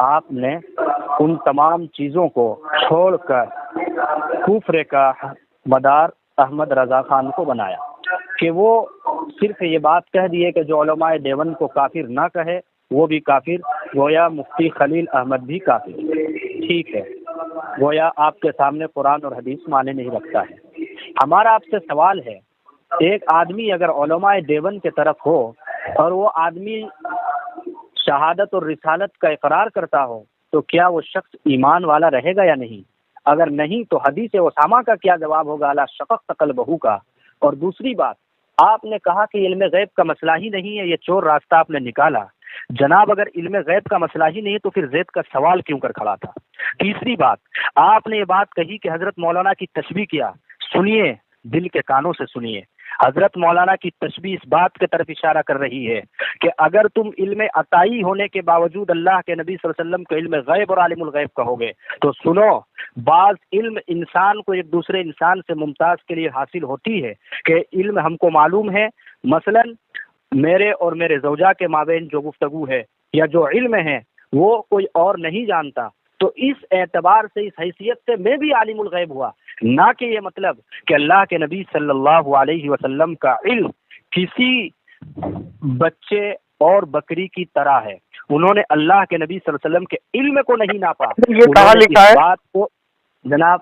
S2: आपने उन तमाम चीज़ों को छोड़कर कुफ्र का मदार अहमद रजा खान को बनाया कि वो सिर्फ ये बात कह दिए कि जो उलमाए देवबंद को काफिर ना कहे वो भी काफिर। गोया मुफ्ती खलील अहमद भी काफिर। ठीक है, गोया आपके सामने कुरान और हदीस माने नहीं रखता है। हमारा आपसे सवाल है, एक आदमी अगर उलमाए देवबंद की तरफ हो और वो आदमी शहादत और रिसालत का इकरार करता हो तो क्या वो शख्स ईमान वाला रहेगा या नहीं? अगर नहीं तो हदीस उसामा का क्या जवाब होगा, अला शक़क़ क़ल्बहू का? और दूसरी बात, आपने कहा कि इल्म गैब का मसला ही नहीं है, ये चोर रास्ता आपने निकाला। जनाब, अगर इल्म गैब का मसला ही नहीं तो फिर ज़ैद का सवाल क्यों कर खड़ा था? तीसरी बात, आपने ये बात कही कि हजरत मौलाना की तशबीह किया। सुनिए, दिल के कानों से सुनिए, हजरत मौलाना की तशबीह इस बात की तरफ इशारा कर रही है कि अगर तुम इल्म अताई होने के बावजूद अल्लाह के नबी सल्लल्लाहु अलैहि वसल्लम को इल्म गैब और आलिमुल गैब कहोगे तो सुनो, बाज इल्म इंसान को एक दूसरे इंसान से मुमताज के लिए हासिल होती है कि इल्म हमको मालूम है। मसलन मेरे और मेरे ज़ौजा के माबेन जो गुफ्तगू है या जो इल्म है वो कोई और नहीं जानता, तो इस एतबार से, इस हैसियत से मैं भी आलिमुल गैब हुआ। ना कि ये मतलब कि अल्लाह के नबी सल्लल्लाहु अलैहि वसल्लम का इल्म किसी बच्चे और बकरी की तरह है। उन्होंने अल्लाह के नबी सल्लल्लाहु अलैहि वसल्लम के इल्म को नहीं नापा।
S3: ये कहाँ लिखा है?
S2: बात को जनाब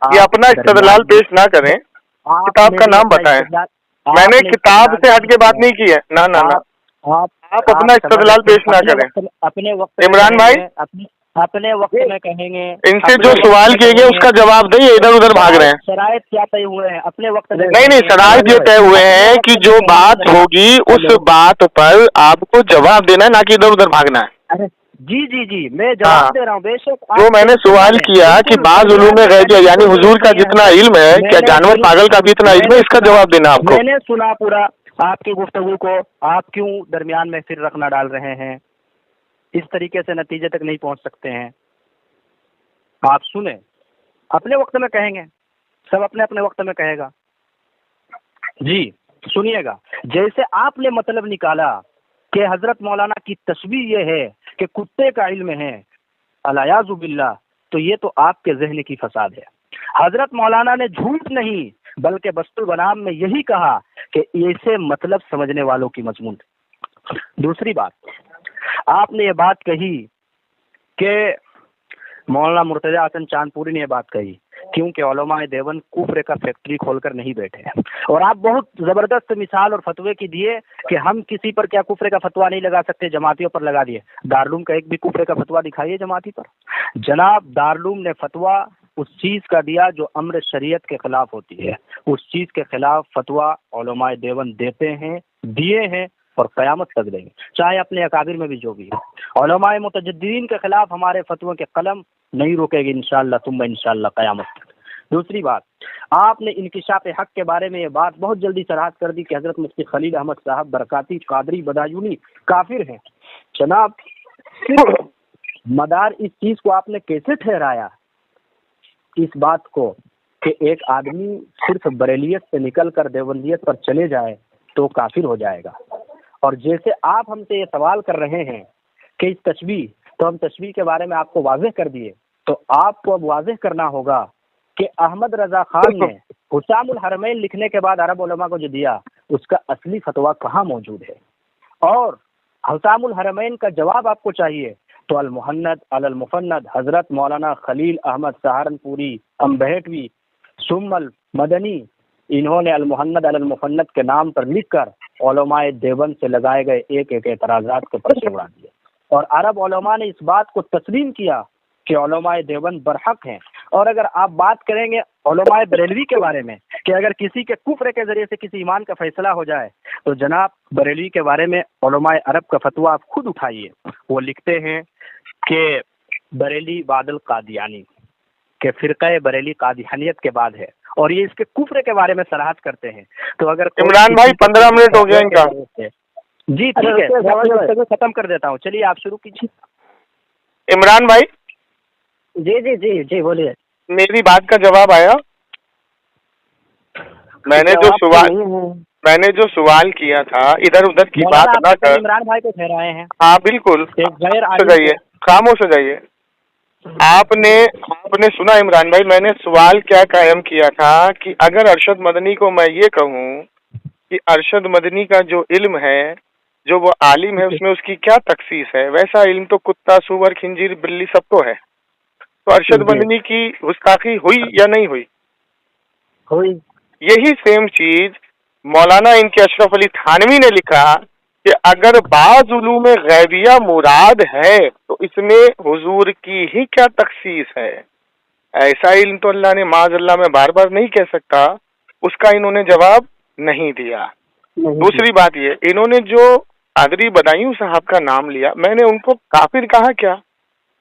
S3: ये अपना इस्तेदलाल पेश ना करें, किताब का नाम बताएं। मैंने किताब से हट के बात नहीं की है। ना ना ना, आप अपना इस्तदलाल पेश ना करें।
S2: अपने वक्त
S3: इमरान भाई,
S2: अपने वक्त में कहेंगे,
S3: इनसे जो सवाल किए गए उसका जवाब दें, इधर उधर भाग रहे हैं।
S2: शराइत क्या तय हुए हैं अपने वक्त में?
S3: नहीं, शराइत ये तय हुए हैं कि जो बात होगी उस बात पर आपको जवाब देना है, ना कि इधर उधर भागना है।
S2: अरे जी मैं जवाब दे रहा हूँ बेशक।
S3: जो मैंने सवाल किया कि बाज़ उलूम गैबिया यानी हुजूर का जितना इल्म है, क्या जानवर पागल का भी इतना इल्म है, इसका जवाब देना आपको।
S2: मैंने सुना पूरा आपकी गुफ्तगू को, आप क्यों दरमियान में फिर रखना डाल रहे हैं? इस तरीके से नतीजे तक नहीं पहुंच सकते हैं। आप सुने, अपने वक्त में कहेंगे, सब अपने अपने वक्त में कहेगा। जी सुनिएगा, जैसे आपने मतलब निकाला कि हजरत मौलाना की तस्वीर ये है कि कुत्ते का इल्म है, अलायाज़ु बिल्लाह, तो ये तो आपके ज़हन की फसाद है। हजरत मौलाना ने झूठ नहीं बल्कि बस्तुल बनाम में यही कहा कि ऐसे मतलब समझने वालों की मजमून। दूसरी बात, आपने ये बात कही कि मौलाना मुर्तजा हसन चांदपुरी ने ये बात कही क्योंकि उलमाए देवबंद कुफ्र का फैक्ट्री खोलकर नहीं बैठे हैं, और आप बहुत जबरदस्त मिसाल और फतवे की दिए कि हम किसी पर क्या कुफ्र का फतवा नहीं लगा सकते, जमातियों पर लगा दिए। दारुलूम का एक भी कुफ्र का फतवा दिखाइए जमाती पर। जनाब दारुलूम ने फतवा उस चीज का दिया जो अम्र शरीयत के खिलाफ होती है, उस चीज के खिलाफ फतवा उलमाए देवबंद देते हैं, दिए हैं और क़यामत तक देंगे, चाहे अपने अकाबिर में भी जो भी है। उलमाए मुतजद्दीन के खिलाफ हमारे फतवों के कलम नहीं रुकेगी इंशाअल्लाह तुम इंशाअल्लाह क़यामत तक। दूसरी बात, आपने इंकिशाफ हक के बारे में ये बात बहुत जल्दी सराहत कर दी कि हजरत मुफ्ती खलील अहमद साहब बरकाती कादरी बदायूनी काफिर हैं। जनाब मदार इस चीज को आपने कैसे ठहराया, इस बात को कि एक आदमी सिर्फ बरेलियत से निकल कर देवबंदियत पर चले जाए तो काफिर हो जाएगा। और जैसे आप हमसे ये सवाल कर रहे हैं कि इस तशबीह, तो हम तशबीह के बारे में आपको वाज़ेह कर दिए, तो आपको अब वाज़ेह करना होगा कि अहमद रजा खान ने हुसामुल हरमैन लिखने के बाद अरब उलमा को जो दिया उसका असली फतवा कहाँ मौजूद है, और हुसामुल हरमैन का जवाब आपको चाहिए तो अल मुहन्नद अल मुफन्नद हजरत मौलाना खलील अहमद सहारनपुरी अम्बेहटवी सुम्मल मदनी, इन्होंने अल मुहन्नद अल मुफन्नद के नाम पर लिखकर उलमाए देवबंद से लगाए गए एक एक एतराज़ात के पर्चे उड़ा दिए, और अरब उलमा ने इस बात को तस्लीम किया कि उलमाए देवबंद बरहक हैं। और अगर आप बात करेंगे उलमाए बरेलवी के बारे में कि अगर किसी के कुफ्र के जरिए से किसी ईमान का फैसला हो जाए, तो जनाब बरेलवी के बारे में उलमाए अरब का फतवा आप खुद उठाइए। वो लिखते हैं कि बरेली बादल कादियानी के फ़िरक़े बरेली कादियानियत के बाद है, और ये इसके कुफ्र के बारे में सराहत करते हैं। तो अगर
S3: इमरान भाई 15 मिनट हो गया इनका।
S2: जी ठीक है, मैं खत्म कर देता हूँ, चलिए आप शुरू कीजिए।
S3: इमरान भाई
S2: जी बोलिए।
S3: मेरी बात का जवाब आया? मैंने जो सवाल किया था इधर उधर की बात ना कर।
S2: इमरान भाई को ठहराए हैं।
S3: हाँ बिल्कुल, खामोश हो जाइए। आपने सुना इमरान भाई, मैंने सवाल क्या कायम किया था कि अगर अरशद मदनी को मैं ये कहूँ कि अरशद मदनी का जो इल्म है, जो वो आलिम है, उसमें उसकी क्या तखसीस है, वैसा इल्म तो कुत्ता सूअर खिंजीर बिल्ली सबको है। तो अरशद मदनी की गुस्ताखी हुई या नहीं हुई?
S2: हुई।
S3: यही सेम चीज मौलाना इनके अशरफ अली थानवी ने लिखा कि अगर बाज़ उलूम गैबिया मुराद है तो इसमें हुजूर की ही क्या तखसीस है। ऐसा इल्म तो अल्लाह ने माज़अल्लाह में बार बार नहीं कह सकता, उसका इन्होंने जवाब नहीं दिया। दूसरी बात ये, इन्होंने जो कादरी बदायूं साहब का नाम लिया, मैंने उनको काफिर कहा क्या?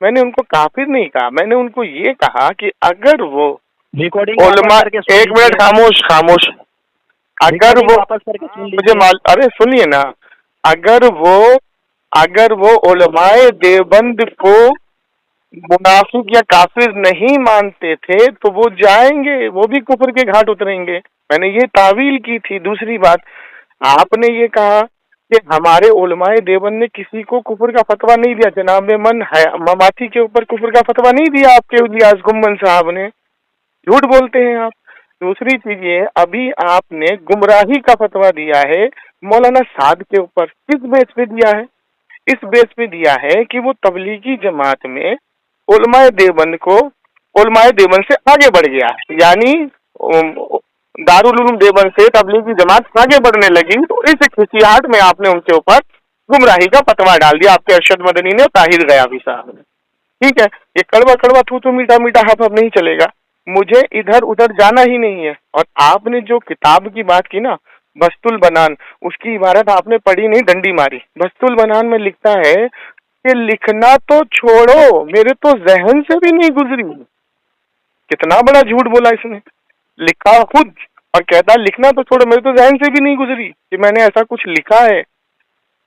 S3: मैंने उनको काफिर नहीं कहा, मैंने उनको ये कहा कि अगर वो उलमा, एक मिनट खामोश, अगर वो मुझे अरे सुनिए ना, अगर वो उलमाए देवबंद को मुनाफिक या काफिर नहीं मानते थे तो वो जाएंगे, वो भी कुफर के घाट उतरेंगे। मैंने ये तावील की थी। दूसरी बात, आपने ये कहा कि हमारे उलमाए देवबंद ने किसी को कुफर का फतवा नहीं दिया, जनाब मन है ममाती के ऊपर कुफर का फतवा नहीं दिया आपके इलियास गुम्मन साहब ने, झूठ बोलते हैं आप। दूसरी चीज ये, अभी आपने गुमराही का फतवा दिया है मौलाना साद के ऊपर। किस बेस पे दिया है? इस बेस पे दिया है कि वो तबलीगी जमात में उलमाए देवबंद से आगे बढ़ गया, यानी दारुल उलूम देवबंद से तबलीगी जमात आगे बढ़ने लगी, तो इस खिसियाहट में आपने उनके ऊपर गुमराही का फतवा डाल दिया आपके अरशद मदनी ने और ताहिर गयाबी साहब ने। ठीक है, ये कड़वा कड़वा थू तो मीठा मीठा हाफ अब नहीं चलेगा, मुझे इधर उधर जाना ही नहीं है। और आपने जो किताब की बात की ना, बस्तुल बनान, उसकी इबारत आपने पढ़ी नहीं, डंडी मारी। बस्तुल बनान में लिखता है कि लिखना तो छोड़ो, मेरे तो जहन से भी नहीं गुजरी। कितना बड़ा झूठ बोला इसने, लिखा खुद और कहता लिखना तो छोड़ो, मेरे तो जहन से भी नहीं गुजरी कि मैंने ऐसा कुछ लिखा है।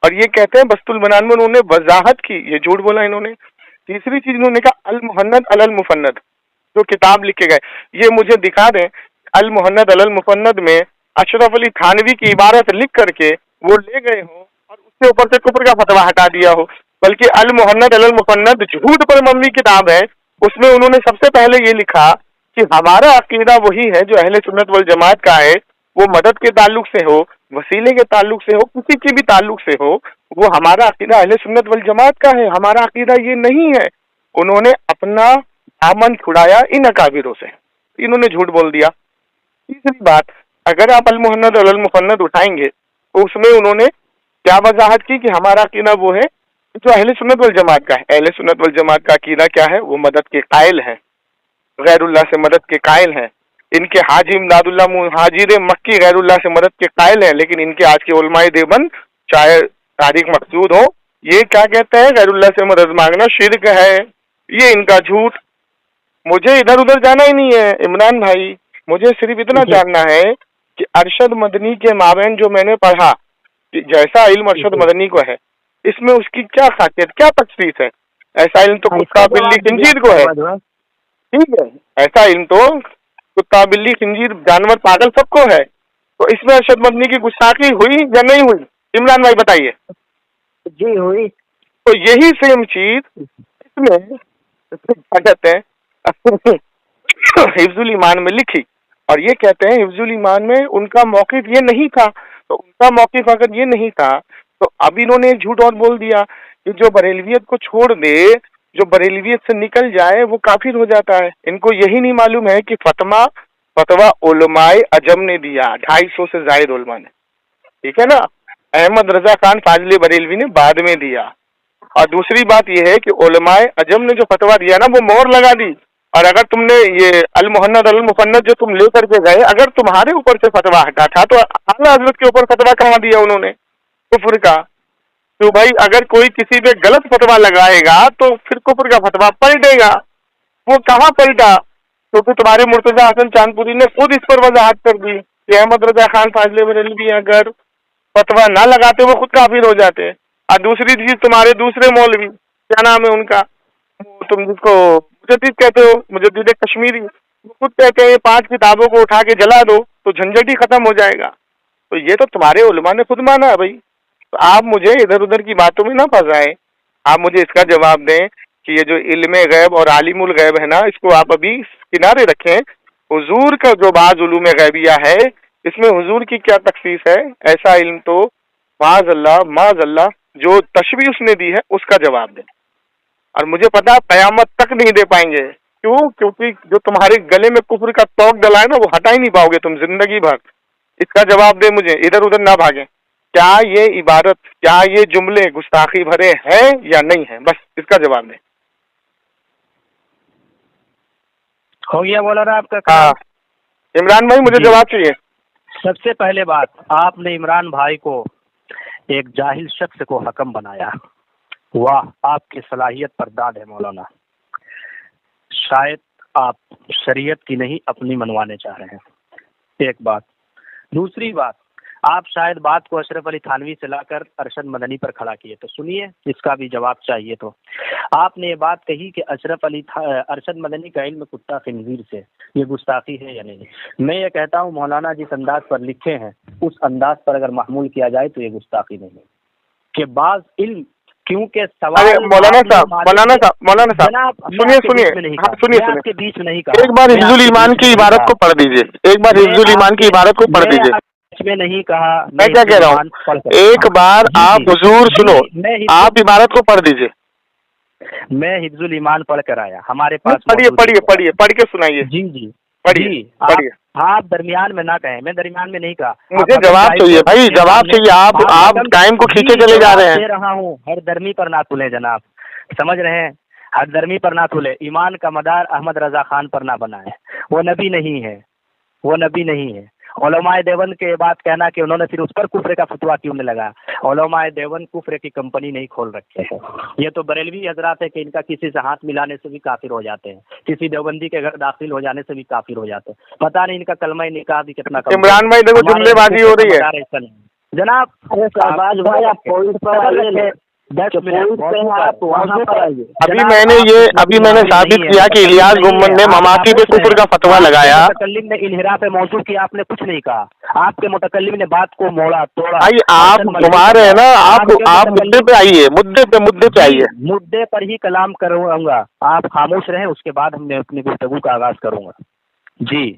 S3: और ये कहते हैं बस्तुल बनान में उन्होंने वजाहत की, ये झूठ बोला इन्होंने। तीसरी चीज इन्होंने कहा अल मुहन्नद अलल मुफन्नद, जो किताब लिख के गए, ये मुझे दिखा दें अल मुहन्नद अलल मुफन्नद में अशरफ अली थानवी की इबारत लिख करके वो ले गए हो और उसके ऊपर से कुफ्र का फतवा हटा दिया हो। बल्कि अल मुहन्नद अलल मुफन्नद झूठ पर मबनी किताब है, उसमें उन्होंने सबसे पहले ये लिखा कि हमारा अकीदा वही है जो अहले सुन्नत वल जमात का है, वो मदद के ताल्लुक से हो, वसीले के ताल्लुक से हो, किसी के भी ताल्लुक से हो, वो हमारा अकीदा अहले सुन्नत वल जमात का है, हमारा अकीदा ये नहीं है। उन्होंने अपना दामन छुड़ाया इन अकाबिरों से, इन्होंने झूठ बोल दिया। तीसरी बात, अगर आप अल मुहन्नद अल मुफन्नद उठाएंगे तो उसमें उन्होंने क्या वजाहत की कि हमारा अकीदा वो है जो अहले सुन्नत वल जमात का है। अहले सुन्नत वल जमात का अकीदा क्या है, वो मदद के कायल है, गैरुल्लाह से मदद के कायल है। इनके हाजी इमदादुल्लाह मुहाजिर मक्की गैरुल्लाह से मदद के कायल है, लेकिन इनके आज के उलमाए देवबंद चाहे तारीख मकसूद हो, ये क्या कहते हैं गैरुल्लाह से मदद मांगना शिर्क है, ये इनका झूठ। मुझे इधर उधर जाना ही नहीं है इमरान भाई, मुझे सिर्फ इतना जानना है कि अरशद मदनी के माबैन जो मैंने पढ़ा, कि जैसा इल्म अरशद मदनी को है, इसमें उसकी क्या खासियत, क्या तखसीस है। ऐसा इल्म तो कुत्ता बिल्ली खिंजीर को है, ठीक है, ऐसा इल्म तो कुत्ता बिल्ली खिंजीर जानवर पागल सबको है। तो इसमें अरशद मदनी की गुस्ताखी हुई या नहीं हुई, इमरान भाई बताइए।
S2: जी हुई।
S3: तो यही सेम चीज इसमें क्या कहते हैं हिफ्जुल ईमान में लिखी, और ये कहते हैं हिफ्जुल ईमान में उनका मौक़िफ़ ये नहीं था। तो उनका मौक़िफ़ अगर ये नहीं था तो अब इन्होंने एक झूठ और बोल दिया कि जो बरेलवियत को छोड़ दे, जो बरेलवियत से निकल जाए वो काफिर हो जाता है। इनको यही नहीं मालूम है कि फतवा उलमाए अजम ने दिया, 250 से जायद उलमा ने, ठीक है ना, अहमद रजा खान फाजली बरेलवी ने बाद में दिया। और दूसरी बात यह है कि उलमाए अजम ने जो फतवा दिया ना, वो मोहर लगा दी। और अगर तुमने ये अल मुहन्नद अल मुफन्नद जो तुम लेकर के गए, अगर तुम्हारे ऊपर से फतवा हटा था तो आला हजरत के ऊपर फतवा कहाँ दिया उन्होंने कुफ्र का। तो भाई अगर कोई किसी पे गलत फतवा लगाएगा तो फिर कुफ्र का फतवा पलटेगा, वो कहाँ पलटा, क्योंकि तुम्हारे मुर्तजा हसन चांदपुरी ने खुद इस पर वजाहत कर दी कि अहमद रजा खान फाजले बरेलवी अगर फतवा ना लगाते वो खुद काफिर हो जाते। और दूसरी चीज, तुम्हारे दूसरे मौलवी क्या नाम है उनका, तुम जिसको मुजद्दिद कहते हो, मुजद्दिद कश्मीरी, वो खुद कहते हैं 5 किताबों को उठा के जला दो तो झंझट ही खत्म हो जाएगा। तो ये तो तुम्हारे उलमा ने खुद माना है भाई। तो आप मुझे इधर उधर की बातों में ना फंसाएं, आप मुझे इसका जवाब दें कि ये जो इल्म गैब और आलिमुल गैब है ना, इसको आप अभी किनारे रखें। हुजूर का जो बाज उलूम गैबिया है, इसमें हुजूर की क्या तखसीस है, ऐसा इल्म तो माज़अल्लाह जो तशबीह उसने दी है उसका जवाब दें। और मुझे पता कयामत तक नहीं दे पाएंगे, क्यों, क्योंकि जो तुम्हारे गले में कुफ्र का तौक डला है ना, वो हटा ही नहीं पाओगे तुम जिंदगी भर। इसका जवाब दे मुझे, इधर उधर ना भागें। क्या ये इबारत, क्या ये जुमले गुस्ताखी भरे हैं या नहीं है, बस इसका जवाब दें।
S2: हो गया बोला रहा आपका।
S3: हाँ इमरान भाई, मुझे जवाब चाहिए।
S2: सबसे पहले बात, आपने इमरान भाई को एक जाहिल शख्स को हकम बनाया, वाह, आपकी सलाहियत पर दाद है मौलाना। शायद आप शरीयत की नहीं अपनी मनवाने चाह रहे हैं, एक बात। दूसरी बात, आप शायद बात को अशरफ अली थानवी से लाकर अरशद मदनी पर खड़ा किए, तो सुनिए, इसका भी जवाब चाहिए। तो आपने ये बात कही कि अरशद मदनी का इल्म कुत्ता खिंजीर से, ये गुस्ताखी है या नहीं? मैं ये कहता हूँ मौलाना जिस अंदाज पर लिखे हैं उस अंदाज पर अगर महमूल किया जाए तो ये गुस्ताखी नहीं है कि बाज इल्म, क्योंकि सवाल
S3: मौलाना साहब सुनिए,
S2: आपके बीच में नहीं कहा।
S3: एक बार हिफ्जुल ईमान की इबारत को पढ़ दीजिए, एक बार हिफ्जुल ईमान की इबारत को पढ़ दीजिए।
S2: में नहीं कहा,
S3: मैं क्या कह रहा हूँ, एक बार आप हुजूर सुनो, आप इबारत को पढ़ दीजिए।
S2: मैं हिफ्जुल ईमान पढ़ कर आया, हमारे पास
S3: पढ़िए पढ़ के सुनाइए।
S2: जी जी,
S3: पढ़िए पढ़िए।
S2: आप दरमियान में ना कहें, मैं दरमियान में नहीं कहा।
S3: मुझे जवाब चाहिए भाई, जवाब चाहिए। आप टाइम को खींचे चले जा रहे हैं।
S2: दे रहा हूँ, हर दरमी पर ना तुले जनाब, समझ रहे हैं, हर दरमी पर ना तुले। ईमान का मदार अहमद रजा खान पर ना बनाए, वो नबी नहीं है, वो नबी नहीं है। उलमाए देवबंद के बात कहना कि उन्होंने फिर उस पर कुफ्र का फतवा क्यों नहीं लगाया। उलमाए देवबंद कुफ्र की कंपनी नहीं खोल रखे हैं। ये तो बरेलवी हजरात है कि इनका किसी से हाथ मिलाने से भी काफिर हो जाते हैं, किसी देवबंदी के घर दाखिल हो जाने से भी काफिर हो जाते हैं। पता नहीं इनका कलमा निकाह भी कितना कम।
S3: इमरान भाई देखो जुमलेबाजी हो रही है
S2: जनाब। शहबाज भाई आप पॉइंट पर 10 मिनट आप वहाँ पर आइए।
S3: अभी मैंने साबित किया कि इलियास गुम्मन ने ममाती पे कुफ्र का फतवा लगाया।
S2: मुतकल्लिम ने इन्हिरा पे मौजू किया, आपने कुछ नहीं कहा। आपके मुतकल्लिम ने बात को मोड़ा तोड़ा।
S3: भाई आप घुमा रहे हैं ना, आप मुद्दे पे आइए, मुद्दे पे आइए।
S2: मुद्दे पर ही कलाम करूंगा, आप खामोश रहें, उसके बाद मैं अपनी गुफ्तगू का आगाज करूंगा। जी,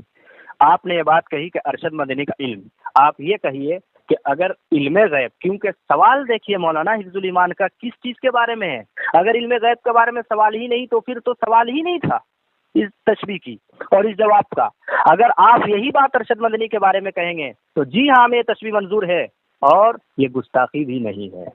S2: आपने ये बात कही कि अरशद मदनी का इल्म, आप ये कहिए कि अगर इल्म गैब, क्योंकि सवाल देखिए मौलाना हिफ्जुल ईमान का किस चीज के बारे में है। अगर इल्म गैब के बारे में सवाल ही नहीं तो फिर तो सवाल ही नहीं था इस तशबीह की और इस जवाब का। अगर आप यही बात अरशद मदनी के बारे में कहेंगे तो जी हाँ, हमें तशबीह मंजूर है और ये गुस्ताखी भी नहीं है।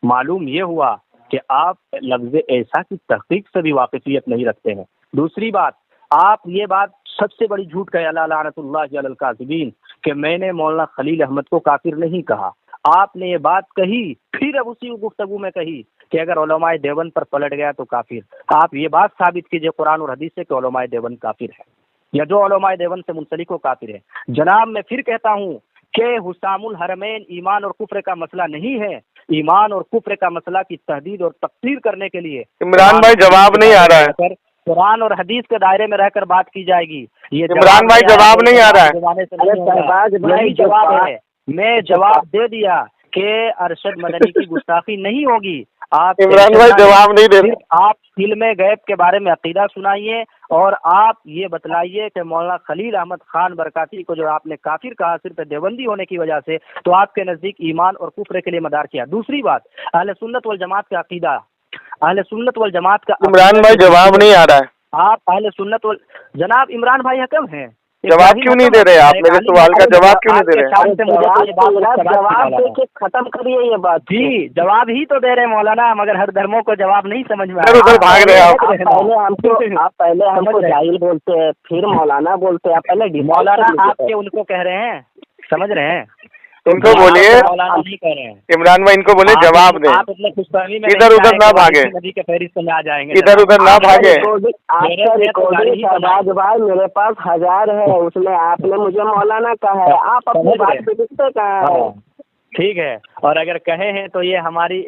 S2: मालूम ये हुआ कि आप लफ्ज़ ऐसा की तहकीक से भी वाकिफियत नहीं रखते हैं। दूसरी बात, आप ये बात सबसे बड़ी झूठ कहे अल्लाह लानतुल्लाहि अलल काज़िबीन कि मैंने मौलाना खलील अहमद को काफिर नहीं कहा। आपने ये बात कही, फिर अब उसी गुफ्तगू में कही कि अगर उलमाए देवबंद पर पलट गया तो काफिर। आप ये बात साबित कीजिए कुरान और हदीस से कि उलमाए देवबंद काफिर है या जो उलमाए देवबंद से मुंसलिक हो काफिर है। जनाब मैं फिर कहता हूँ कि हुसामुल हरमैन ईमान और कुफ्र का मसला नहीं है। ईमान और कुफ्र का मसला की तहदीद और तकसीर करने के लिए
S3: इमरान भाई जवाब नहीं आ रहा है।
S2: कुरान और हदीस के दायरे में रहकर बात की जाएगी। ये
S3: इमरान भाई जवाब नहीं आ रहा है।
S2: यही जवाब है, मैं जवाब दे दिया कि अरशद मदनी की गुस्ताखी नहीं होगी। आप
S3: इमरान भाई जवाब नहीं दे,
S2: आप इल्म गैब के बारे में अकीदा सुनाइए और आप ये बतलाइए कि मौलाना खलील अहमद खान बरकाती को जो आपने काफिर कहा सिर्फ देवबंदी होने की वजह से, तो आपके नजदीक ईमान और कुफ्र के लिए मदार किया। दूसरी बात, अहले सुन्नत वल जमात का अकीदा, अहले सुन्नत वल जमात का।
S3: इमरान भाई जवाब नहीं आ रहा है।
S2: आप अहले सुन्नत वल, जनाब इमरान भाई हकम हैं,
S3: जवाब क्यों नहीं दे रहे आप? मेरे सवाल का जवाब क्यों नहीं दे रहे?
S2: जवाब देके खत्म करिए ये बात। जी जवाब ही तो दे रहे हैं मौलाना, मगर हर धर्मों को जवाब नहीं समझ में आ रहा।
S3: उधर भाग रहे हैं
S2: आप पहले हमको जाहिल बोलते हैं, फिर मौलाना बोलते हैं। पहले मौलाना आपके उनको कह रहे हैं, समझ रहे हैं?
S3: उनको बोलिए,
S2: मौलाना नहीं कह रहे हैं।
S3: इमरान भाई इनको बोले जवाब दें।
S2: आप इतने खुशफहमी में
S3: इधर उधर ना भागे,
S2: नदी के फहरिस्त में आ जाएंगे।
S3: इधर उधर ना भागे।
S2: मेरे पास 1000 है, उसमें आपने मुझे मौलाना कहा है, आप अपनी बात पे किससे कहा है? ठीक है, और अगर कहे हैं तो ये हमारी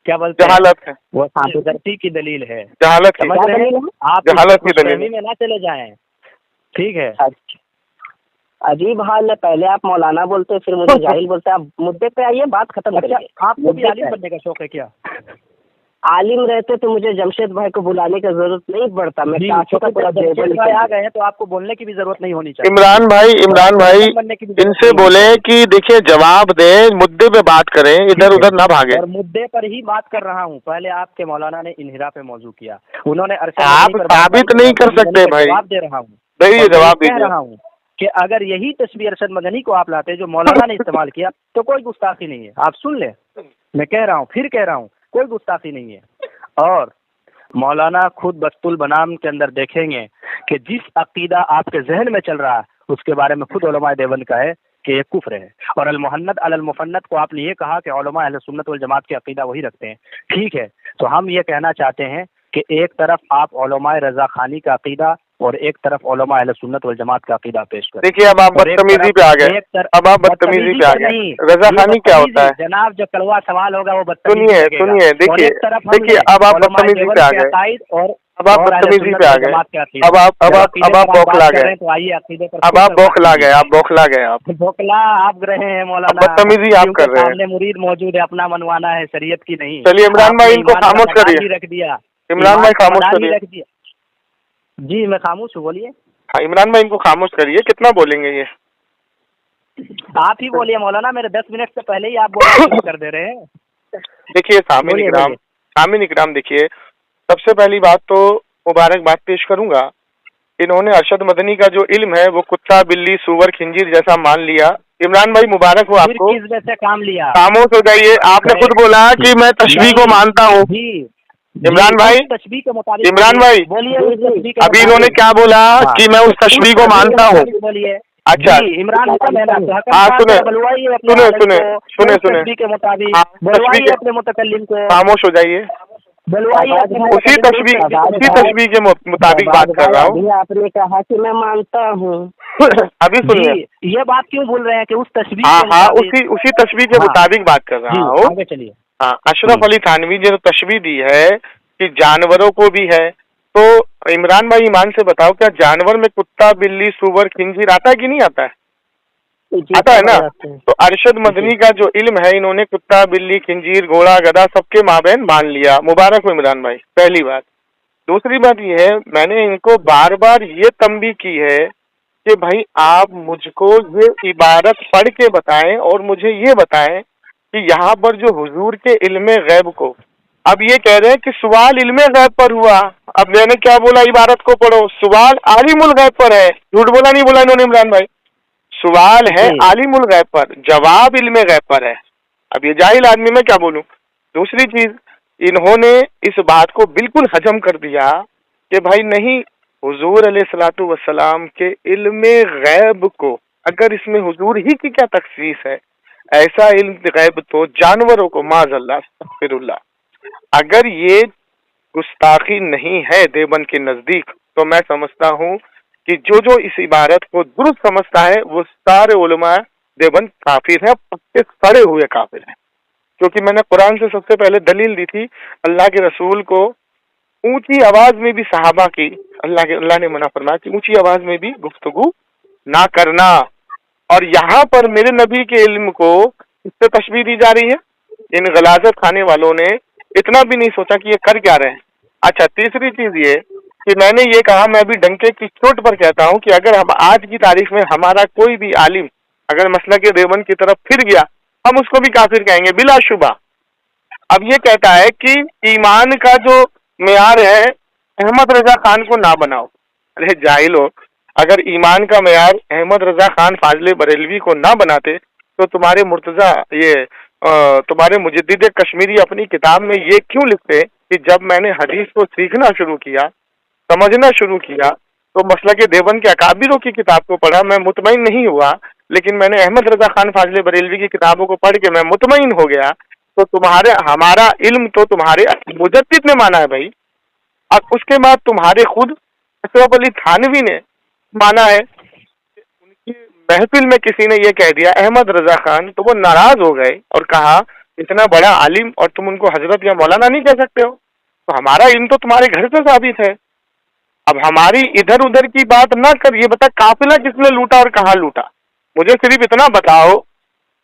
S2: क्या बोलते हैं,
S3: जहालत है,
S2: वो साधुदर्शी की दलील है,
S3: जहालत की,
S2: समझ रहे हैं? आप
S3: जहालत की दलील
S2: में ना चले जाएं, ठीक है? अजीब हाल है, पहले आप मौलाना बोलते फिर मुझे जाहिल बोलते। आप मुद्दे पे आइए, बात खत्म करिए। आपको भी आलिम बनने का शौक है क्या? आलिम रहते तो मुझे जमशेद भाई को बुलाने का जरूरत नहीं पड़ता। मैं जमशेद भाई आ गए हैं तो आपको बोलने की भी जरूरत नहीं होनी चाहिए।
S3: इमरान भाई इनसे बोले कि देखिए जवाब दें, मुद्दे पे बात करें, इधर उधर ना भागे।
S2: और मुद्दे पर ही बात कर रहा हूँ। पहले आपके मौलाना ने इन्हिरा पे मौजू किया, उन्होंने
S3: आप साबित नहीं कर सकते भाई।
S2: जवाब दे रहा हूँ,
S3: जवाब
S2: कह रहा हूँ कि अगर यही तस्वीर अरशद मदनी को आप लाते जो मौलाना ने इस्तेमाल किया तो कोई गुस्ताखी नहीं है। आप सुन ले, मैं कह रहा हूँ, फिर कह रहा हूँ, कोई गुस्ताखी नहीं है। और मौलाना खुद बस्तुल बनाम के अंदर देखेंगे कि जिस अकीदा आपके जहन में चल रहा है उसके बारे में खुद उलमाए देवबंद का है कि ये कुफ्र है। और अल मुहन्नद अल मुफन्नद को आपने ये कहा कि उलमा अहले सुन्नत वल जमात की अकीदा वही रखते हैं, ठीक है? तो हम ये कहना चाहते हैं कि एक तरफ आप उलमाए रजा खानी का अकीदा और एक तरफ उलमा अहले सुन्नत वल जमात का अकीदा पेश करें।
S3: देखिए अब आप बदतमीजी पे आ गए, अब आप बदतमीजी पे आ गए। रजा खानी क्या होता है
S2: जनाब? जो कड़वा सवाल होगा वो
S3: सुनिए, देखिए अब आप बदतमीजी पे आ गए, और अब आप बदतमीजी पे आ गए, अब आप बौखला गए,
S2: तो आइए अकीदे पर।
S3: अब आप बौखला गए, आप बौखला गए, आप
S2: बौखला आप रहे हैं मौलाना,
S3: बदतमीजी आप कर रहे हैं।
S2: सामने मुरीद मौजूद है, अपना मनवाना है, शरीयत की नहीं।
S3: चलिए इमरान भाई इनको खामोश करिए,
S2: रख दिया
S3: इमरान भाई खामोश करिए।
S2: जी मैं खामोश हूँ, बोलिए।
S3: हाँ इमरान भाई इनको खामोश करिए, कितना बोलेंगे ये?
S2: आप ही बोलिए मौलाना, मेरे 10 मिनट से पहले ही आप बोलना कर दे रहे हैं।
S3: देखिए सामीन इकराम, देखिए सबसे पहली बात तो मुबारकबाद पेश करूंगा इन्होंने अरशद मदनी का जो इल्म है वो कुत्ता बिल्ली सूअर खिंजीर जैसा मान लिया। इमरान भाई मुबारक हो
S2: फिर
S3: आपको।
S2: किस वजह से काम लिया?
S3: खामोश हो जाइए, आपने खुद बोला कि मैं तशबीह को मानता हूँ।
S2: जी
S3: इमरान भाई,
S2: तशबीह के मुताबिक
S3: इमरान भाई,
S2: बोलिए उस तशबीह के
S3: अभी इन्होंने क्या बोला कि मैं उस तशबीह को मानता हूँ।
S2: बोलिए।
S3: अच्छा
S2: जी, इमरान
S3: हाँ, सुने
S2: तशबीह के मुताबिक बुलवाइए अपने मुतकल्लिम को,
S3: खामोश हो जाइए।
S2: बुलवाइए
S3: उसी तशबीह के मुताबिक बात कर रहा हूँ।
S2: आपने कहा कि मैं मानता हूँ।
S3: अभी सुनिए,
S2: ये बात क्यों बोल रहे हैं कि उस तशबीह
S3: हाँ
S2: के
S3: हाँ,
S2: मुताबिक?
S3: उसी तशबीह के मुताबिक बात कर रहा हूँ।
S2: आगे चलिए।
S3: हाँ, अशरफ अली थानवी ने जो तशबीह दी है कि जानवरों को भी है, तो इमरान भाई ईमान से बताओ, क्या जानवर में कुत्ता बिल्ली सूअर खिंजीर आता है कि नहीं आता है? आता है ना। तो अरशद मदनी का जो इल्म है, इन्होंने कुत्ता बिल्ली खिंजीर घोड़ा गधा सबके माबैन मान लिया। मुबारक हो इमरान भाई, पहली बात। दूसरी बात ये है, मैंने इनको बार बार ये तंबीह की है कि भाई आप मुझको ये इबारत पढ़ के बताएं और मुझे ये बताएं कि यहाँ पर जो हुजूर के इल्मे गैब को, अब ये कह रहे हैं कि सवाल इल्मे गैब पर हुआ। अब मैंने क्या बोला, इबारत को पढ़ो, सवाल आलिमुल गैब पर है। झूठ बोला नहीं बोला इन्होंने इमरान भाई? सवाल है आलिमुल गैब पर, जवाब इल्मे गैब पर है। अब ये जाहिल आदमी मैं क्या बोलूं। दूसरी चीज, इन्होंने इस बात को बिल्कुल हजम कर दिया कि भाई नहीं, हुजूर अलैहिस्सलातु वस्सलाम के इल्मे गैब को, अगर इसमें हुजूर ही की क्या तखसीस है, ऐसा इल्म गैब तो जानवरों को माज़अल्लाह अस्तगफिरुल्लाह। अगर ये गुस्ताखी नहीं है देवबंद के नजदीक, तो मैं समझता हूँ कि जो इस इबारत को दुरुस्त समझता है वो सारे उलमा देवबंद काफिर है, पक्के सड़े हुए काफिर है। क्योंकि मैंने कुरान से सबसे पहले दलील दी थी, अल्लाह के रसूल को ऊंची आवाज में भी सहाबा की अल्लाह ने मना फरमाया कि ऊंची आवाज में भी गुफ्तगू ना करना। और यहाँ पर मेरे नबी के इल्म को इससे तशबीह दी जा रही है। इन गलाजत खाने वालों ने इतना भी नहीं सोचा कि ये कर क्या रहे हैं। अच्छा, तीसरी चीज ये कि मैंने ये कहा, मैं भी डंके की चोट पर कहता हूँ कि अगर हम आज की तारीख में हमारा कोई भी आलिम अगर मसला के देवबंद की तरफ फिर गया, हम उसको भी काफिर कहेंगे बिला शुबा। अब ये कहता है कि ईमान का जो मेयार है अहमद रजा खान को ना बनाओ। अरे जाहिलो, अगर ईमान का मेयार अहमद रजा खान फाजले बरेलवी को ना बनाते तो तुम्हारे मुर्तजा तुम्हारे मुजद्दिद कश्मीरी अपनी किताब में ये क्यों लिखते कि जब मैंने हदीस को सीखना शुरू किया, समझना शुरू किया, तो मसला के देवबंद के अकाबिरों की किताब को पढ़ा, मैं मुतमईन नहीं हुआ, लेकिन मैंने अहमद रजा खान फाजले बरेलवी की किताबों को पढ़ के मैं मुतमईन हो गया। तो तुम्हारे हमारा इल्म तो तुम्हारे मुजद्दिद ने माना है भाई, और उसके बाद तुम्हारे खुद अशरफ अली थानवी ने माना है। उनकी महफिल में किसी ने ये कह दिया अहमद रजा खान, तो वो नाराज हो गए और कहा इतना बड़ा आलिम और तुम उनको हजरत या मौलाना नहीं कह सकते हो। तो हमारा इल्म तो तुम्हारे घर से साबित है। अब हमारी इधर उधर की बात ना कर, ये बता काफिला किसने लूटा और कहाँ लूटा। मुझे सिर्फ इतना बताओ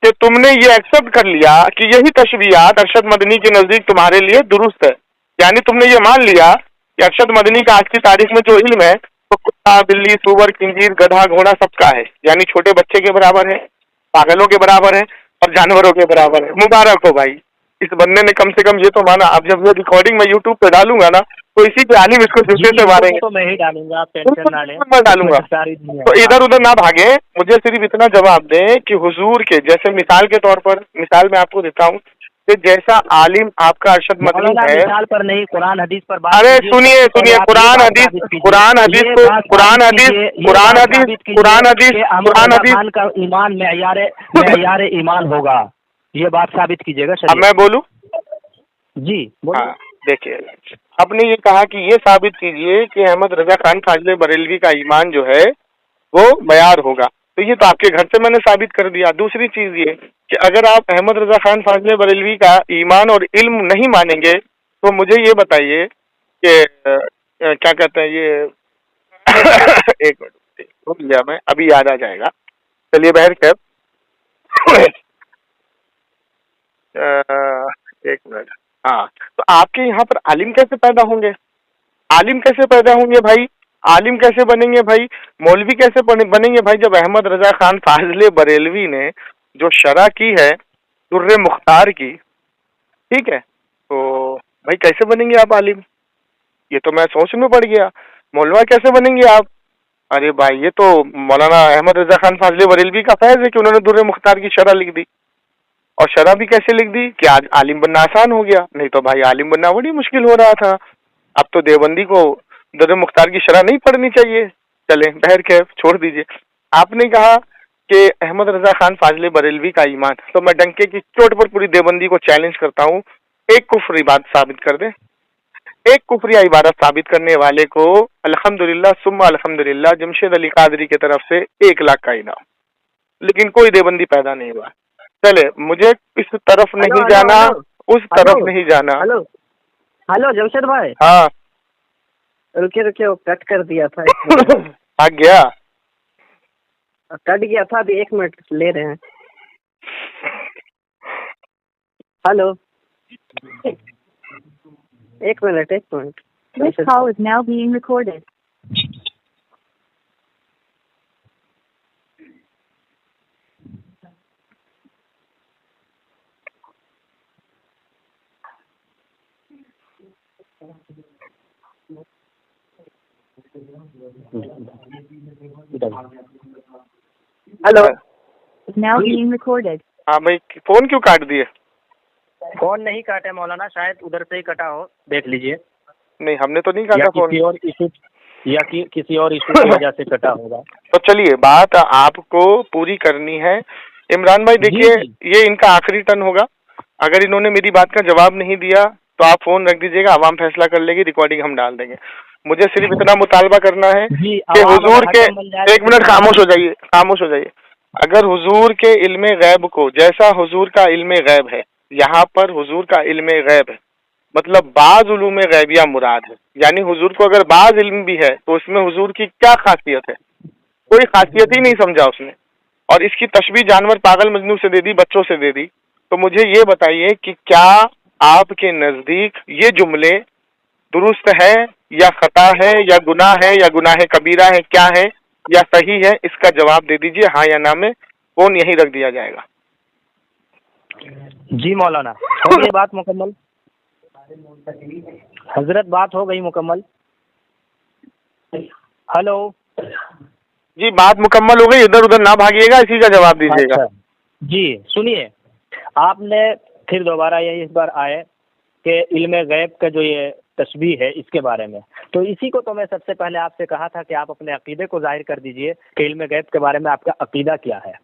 S3: कि तुमने ये एक्सेप्ट कर लिया कि यही तशबीहात अरशद मदनी के नजदीक तुम्हारे लिए दुरुस्त है, यानी तुमने ये मान लिया कि अरशद मदनी का आज की तारीख में जो इल्म है तो कुत्ता बिल्ली सूअर खिंजीर गधा घोड़ा सबका है, यानी छोटे बच्चे के बराबर है, पागलों के बराबर है और जानवरों के बराबर है। मुबारक हो भाई, इस बंदे ने कम से कम ये तो माना। अब जब ये रिकॉर्डिंग मैं यूट्यूब पे डालूंगा ना, तो इसी के आलिम इसको जूते से मारेंगे।
S2: तो मैं ही डालूंगा, आप टेंशन ना लें,
S3: मैं डालूंगा। तो इधर उधर ना भागे, मुझे सिर्फ इतना जवाब दें कि हुजूर के जैसे, मिसाल के तौर पर, मिसाल मैं आपको देता हूँ कि जैसा आलिम आपका अरशद मदनी है,
S2: मिसाल पर नहीं, कुरान हदीस पर बात।
S3: अरे सुनिए सुनिए, कुरान हदीस
S2: का ईमान मेयार ईमान होगा, ये बात साबित कीजिएगा।
S3: अब मैं बोलूं
S2: जी,
S3: हाँ, देखिए, आपने ये कहा कि ये साबित कीजिए कि अहमद रजा खान फाजले बरेलवी का ईमान जो है वो मयार होगा, तो ये तो आपके घर से मैंने साबित कर दिया। दूसरी चीज ये कि अगर आप अहमद रजा खान फाजले बरेलवी का ईमान और इल्म नहीं मानेंगे तो मुझे ये बताइए कि क्या कहते हैं ये एक मिनट रुक गया मैं, अभी याद आ जाएगा। चलिए बहर खैर एक मिनट। हाँ, तो आपके यहाँ पर आलिम कैसे पैदा होंगे? आलिम कैसे पैदा होंगे भाई? आलिम कैसे बनेंगे भाई? मौलवी कैसे बनेंगे भाई? जब अहमद रजा खान फाजले बरेलवी ने जो शरह की है दुर्रे मुख्तार की, ठीक है, तो भाई कैसे बनेंगे आप आलिम? ये तो मैं सोच में पड़ गया। मौलवा कैसे बनेंगे आप? अरे भाई ये तो मौलाना अहमद रजा खान फाजली बरेलवी का फैज़ है कि उन्होंने दुर्र मुख्तार की शरह लिख दी। और शरह भी कैसे लिख दी कि आज आलिम बनना आसान हो गया, नहीं तो भाई आलिम बनना बड़ी मुश्किल हो रहा था। अब तो देवबंदी को दुर्र मुख्तार की शरह नहीं पढ़नी चाहिए। चले बहर के छोड़ दीजिए। आपने कहा कि अहमद रजा खान फाजली बरेलवी का ईमान, तो मैं डंके की चोट पर पूरी देवबंदी को चैलेंज करता हूँ, एक कुफ्र बात साबित कर दे। एक कुफरिया इबारत साबित करने वाले को अल्हम्दुलिल्लाह सुम्मा अल्हम्दुलिल्लाह जमशेद अली कादरी की तरफ से 1 लाख का इनाम। लेकिन कोई देवबंदी पैदा नहीं हुआ। चले मुझे इस तरफ नहीं जाना, उस तरफ नहीं जाना।
S4: हेलो हेलो जमशेद भाई,
S3: हाँ
S4: रुके रुके, वो कट कर दिया था।
S3: आ गया,
S4: कट गया था, अभी 1 मिनट ले रहे हैं। Hello, 1 minute 1 minute.
S5: This call is now being recorded.
S4: Hello,
S5: Is now being recorded.
S3: हाँ भाई फोन क्यों काट दिए?
S2: फोन नहीं काटे मौलाना, शायद उधर से ही कटा हो, देख लीजिए।
S3: नहीं हमने तो नहीं
S2: या
S3: काटा फोन।
S2: किसी और इशू या किसी और इशू की वजह से कटा होगा।
S3: तो चलिए बात आपको पूरी करनी है। इमरान भाई देखिए, ये इनका आखिरी टर्न होगा। अगर इन्होंने मेरी बात का जवाब नहीं दिया तो आप फोन रख दीजिएगा, आवाम फैसला कर लेगी, रिकॉर्डिंग हम डाल देंगे। मुझे सिर्फ इतना मुतालबा करना है कि हुजूर के, 1 मिनट खामोश हो जाइए, खामोश हो जाइए। अगर हुजूर के इल्मे गैब को, जैसा हुजूर का इल्मे गैब है, यहाँ पर हुजूर का इल्मे गैब है मतलब बाज उलूमे गैबिया मुराद है, यानी हुजूर को अगर बाज इल्म भी है तो उसमें हुजूर की क्या खासियत है? कोई खासियत ही नहीं समझा उसने, और इसकी तशबीह जानवर पागल मजनू से दे दी, बच्चों से दे दी। तो मुझे ये बताइए कि क्या आपके नजदीक ये जुमले दुरुस्त है या खता है या गुनाह है या गुनाह कबीरा है, क्या है या सही है? इसका जवाब दे दीजिए हाँ या ना में, फोन यहीं रख दिया जाएगा।
S2: जी मौलाना, हो गई बात मुकम्मल। हजरत बात हो गई मुकम्मल। हेलो
S3: जी बात मुकम्मल हो गई, इधर उधर ना भागिएगा, इसी का जवाब दीजिएगा।
S2: अच्छा। जी सुनिए, आपने फिर दोबारा ये इस बार आए कि इल्मे गैब का जो ये तशबीह है इसके बारे में, तो इसी को तो मैं सबसे पहले आपसे कहा था कि आप अपने अकीदे को जाहिर कर दीजिए कि इल्मे गैब के बारे में आपका अकीदा क्या है।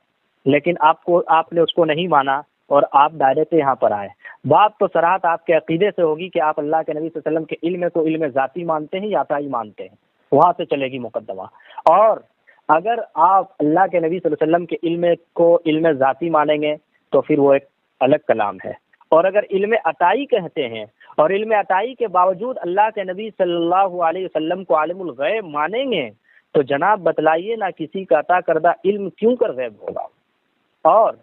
S2: लेकिन आपने उसको नहीं माना और आप डायरेक्ट यहाँ पर आए। बात तो सराहत आपके अकीदे से होगी कि आप अल्लाह के नबी सल्लल्लाहु अलैहि वसल्लम के इल्म को इल्म ज़ाती मानते हैं या ताई मानते हैं, वहाँ से चलेगी मुकद्दमा। और अगर आप अल्लाह के नबी सल्लल्लाहु अलैहि वसल्लम के इल्म को इल्म ज़ाती मानेंगे तो फिर वो एक अलग कलाम है। और अगर इल्म अताई कहते हैं और इल्म अताई के बावजूद अल्लाह के नबी सल्लल्लाहु अलैहि वसल्लम को आलिमुल गैब मानेंगे तो जनाब बतलाइए ना किसी का अता करदा इल्म क्यों कर गैब होगा। और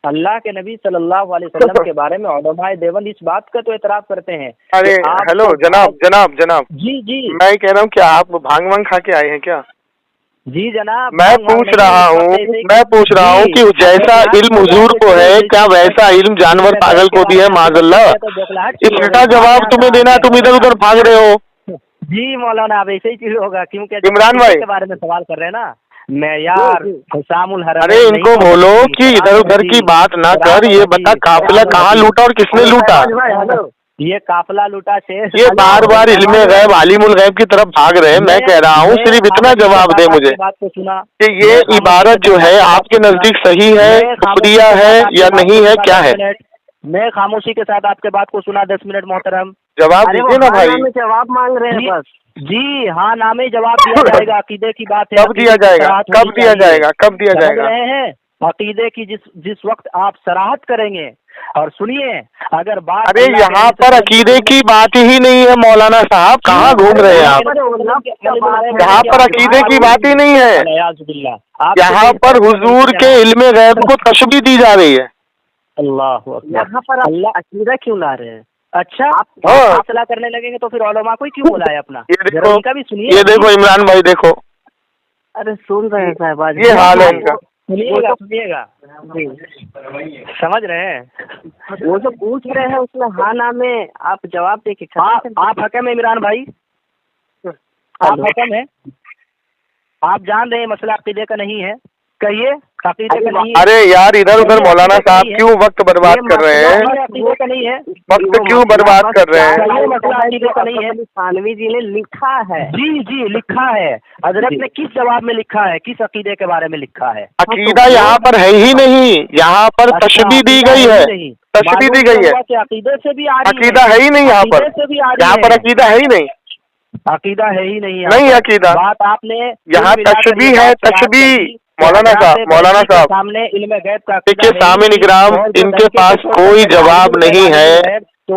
S2: अल्लाह के नबी सल्लल्लाहु अलैहि वसल्लम के बारे में उलमाए देवबंद इस बात का तो एतराफ़ करते हैं।
S3: अरे हेलो जनाब,
S2: जी जी
S3: मैं कह रहा हूँ क्या आप भांग वांग खा के आए हैं क्या?
S2: जी जनाब,
S3: मैं पूछ रहा हूँ कि जैसा इल्म हुजूर को है क्या वैसा इल्म जानवर पागल को भी है माज़अल्लाह? इसका जवाब तुम्हें देना है, तुम इधर उधर भाग रहे हो।
S2: जी मौलाना, अब ऐसे ही चीज होगा क्योंकि
S3: इमरान भाई
S2: के बारे में सवाल कर रहे हैं ना, मैं यार हुसामुल हरम।
S3: अरे इनको बोलो कि इधर उधर की बात ना कर, ये बता काफिला कहाँ लूटा और किसने लूटा?
S2: ये काफिला लूटा शेर।
S3: ये बार बार इल्मे गैब आलिमुल गैब की तरफ भाग रहे हैं। मैं कह रहा हूँ सिर्फ इतना जवाब दे मुझे
S2: बात को सुना
S3: कि ये इबारत जो है आपके नजदीक सही है, कुफरिया है या नहीं है, क्या है?
S2: मैं खामोशी के साथ आपके बात को सुना 10 मिनट मोहतरम।
S3: जवाब दीजिए ना भाई।
S4: जवाब मांग रहे हैं बस।
S2: जी हाँ, नामे जवाब दिया जाएगा। अकीदे की बात है।
S3: कब दिया जाएगा? कब दिया जाएगा? कब दिया जाएगा?
S2: रहे हैं अकीदे की जिस वक्त आप सराहत करेंगे। और सुनिए, अगर बात,
S3: अरे यहाँ पर अकीदे की बात ही नहीं है मौलाना साहब, कहाँ घूम रहे हैं आप? यहाँ पर अकीदे की बात ही नहीं है, यहाँ पर हुजूर के इल्मे गैब को तशबीह दी जा रही है।
S2: अल्लाह,
S4: यहाँ पर अकीदा क्यों ला रहे हैं?
S2: अच्छा, आप फैसला करने लगेंगे तो फिर उलमा को ही क्यों बुलाया अपना?
S3: ये
S2: भी सुनिए,
S3: ये देखो इमरान भाई देखो,
S4: अरे सुन रहे हैं साहब,
S3: ये हाल है इनका।
S2: सुनिएगा, समझ रहे हैं?
S4: वो जो पूछ रहे हैं उसमें हाँ ना में आप जवाब दे के
S2: आप हकम है इमरान भाई, आप हकम है। आप जान रहे हैं मसला अकीदे का नहीं है, कहिए अकीदे का नहीं है।
S3: अरे यार इधर उधर मौलाना साहब क्यों वक्त बर्बाद कर रहे हैं,
S2: अकीदे का नहीं है,
S3: वक्त क्यों बर्बाद कर रहे हैं।
S2: ये मसला अकीदे का नहीं है।
S4: थानवी जी ने लिखा है।
S2: जी जी लिखा है, हजरत ने किस जवाब में लिखा है, किस अकीदे के बारे में लिखा है।
S3: अकीदा यहाँ पर है ही नहीं, यहाँ पर तशबीह दी गई है, तशबीह दी गई है,
S2: अकीदे से भी आ रही
S3: अकीदा है ही नहीं यहाँ पर,
S2: अकीदे से भी आ रही
S3: यहाँ पर अकीदा है ही नहीं,
S2: अकीदा है ही नहीं,
S3: नहीं अकीदा,
S2: बात आपने
S3: यहाँ तशबीह है, तशबीह। मौलाना साहब
S2: सामने इल्म गैब का
S3: देखिए सामिन इकराम, इनके पास कोई जवाब नहीं है,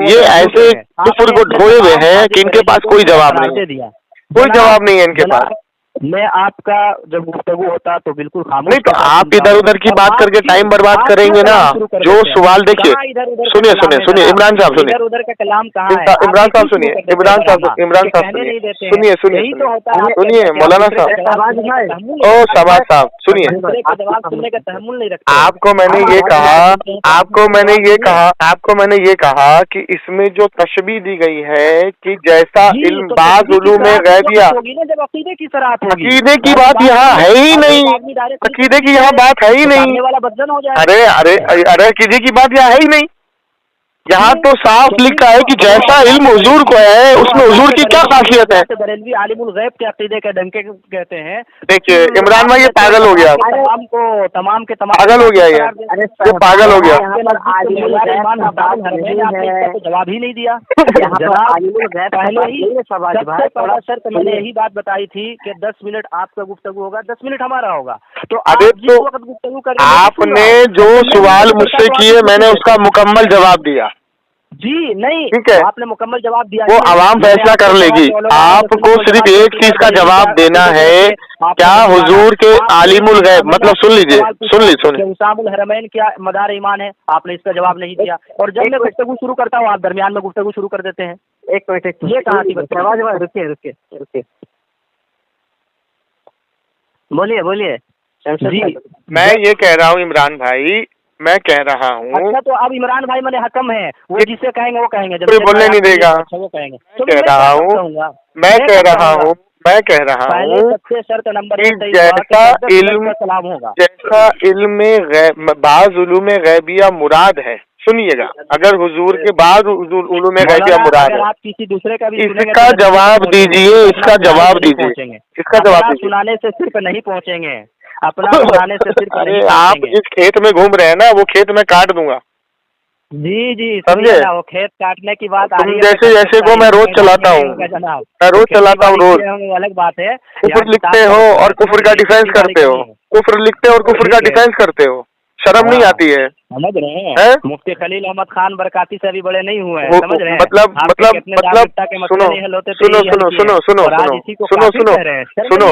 S3: ये ऐसे कुफ्र को ढोए हुए हैं कि इनके पास कोई जवाब नहीं है, कोई जवाब नहीं है इनके पास।
S2: मैं आपका जब गुफ्तगू होता तो बिल्कुल खामोश।
S3: नहीं तो आप इधर उधर की बात करके टाइम बर्बाद करेंगे ना। जो सवाल देखिए, सुनिए सुनिए सुनिए इमरान साहब सुनिए,
S2: उधर का कलाम कहाँ है?
S3: इमरान साहब सुनिए, इमरान साहब सुनिए सुनिए मौलाना साहब, ओ शहबाज साहब सुनिए,
S2: जवाब सुनने का तहम्मुल नहीं रखते।
S3: आपको मैंने ये कहा कि इसमें जो तशबीह दी गई है कि जैसा इल्म बाज़ उलूम में गैबिया,
S2: जब अकीदे की सराहत होगी,
S3: अकीदे की बात यहाँ है ही नहीं, अकीदे की यहाँ बात है ही नहीं।
S2: वाला बदन हो जाए।
S3: अरे अकीदे की बात यहाँ है ही नहीं, यहाँ तो साफ लिखा है कि जैसा इल्म हुजूर को है उसमें हुजूर की क्या खासियत है।
S2: बरेलवी आलिमुल गैब के अकीदे के डंके कहते हैं।
S3: देखिए इमरान भाई ये पागल हो गया,
S2: तमाम के
S3: पागल हो गया, ये पागल हो गया।
S2: जवाब ही नहीं दिया। पहले ही सबसे बड़ा शर्त मैंने यही बात बताई थी कि 10 मिनट आपका गुफ्तगू होगा, 10 मिनट हमारा होगा। तो
S3: अरे तो आपने जो सवाल मुझसे किए मैंने उसका मुकम्मल जवाब दिया।
S2: जी नहीं,
S3: ठीक है,
S2: आपने मुकम्मल जवाब दिया,
S3: वो आवाम फैसला कर लेगी। आपको सिर्फ एक चीज का जवाब देना है, क्या हुजूर के आलिमुल गैब, मतलब सुन लीजिए उसामुल हरमैन क्या मदार ईमान है, आपने इसका जवाब नहीं दिया। और जब मैं गुफ्तगू शुरू करता हूँ आप दरमियान में गुफ्तगू शुरू कर देते हैं।
S4: एक मिनट
S2: ये कहाँ की
S4: रुकिए बोलिए
S3: जी। मैं ये कह रहा हूँ इमरान भाई, मैं कह रहा हूँ।
S2: अच्छा तो अब इमरान भाई मैंने हकम है, वो जिसे कहेंगे वो कहेंगे, जब
S3: बोलने नहीं देगा।
S2: वो कहेंगे।
S3: कह रहा हूँ, मैं कह रहा हूँ
S2: सबसे शर्त नंबर
S3: जैसा इल्म में बाज़ उलूम में गैबिया मुराद है, सुनिएगा, अगर हुजूर के बाद उलूम में गैबिया मुराद है,
S2: आप किसी दूसरे का भी
S3: इसका जवाब दीजिए, इसका जवाब दीजिए, इसका जवाब दीजिए।
S2: सुनाने से सिर्फ नहीं पहुँचेंगे, अपना सुनाने से सिर्फ
S3: अरे आप जिस खेत में घूम रहे हैं ना वो खेत में काट दूंगा।
S2: जी जी
S3: समझे,
S2: वो खेत काटने की बात आ रही है।
S3: जैसे को मैं रोज चलाता हूँ, रोज
S2: अलग बात है।
S3: कुफ्र लिखते हो और कुफ्र का डिफेंस करते हो, कुफ्र लिखते हो और कुफ्र का डिफेंस करते हो, शर्म नहीं आती है।
S2: समझ रहे हैं, मुफ्ती खलील अहमद खान बरकाती से अभी बड़े नहीं हुए हैं, समझ रहे हैं।
S3: मतलब सुनो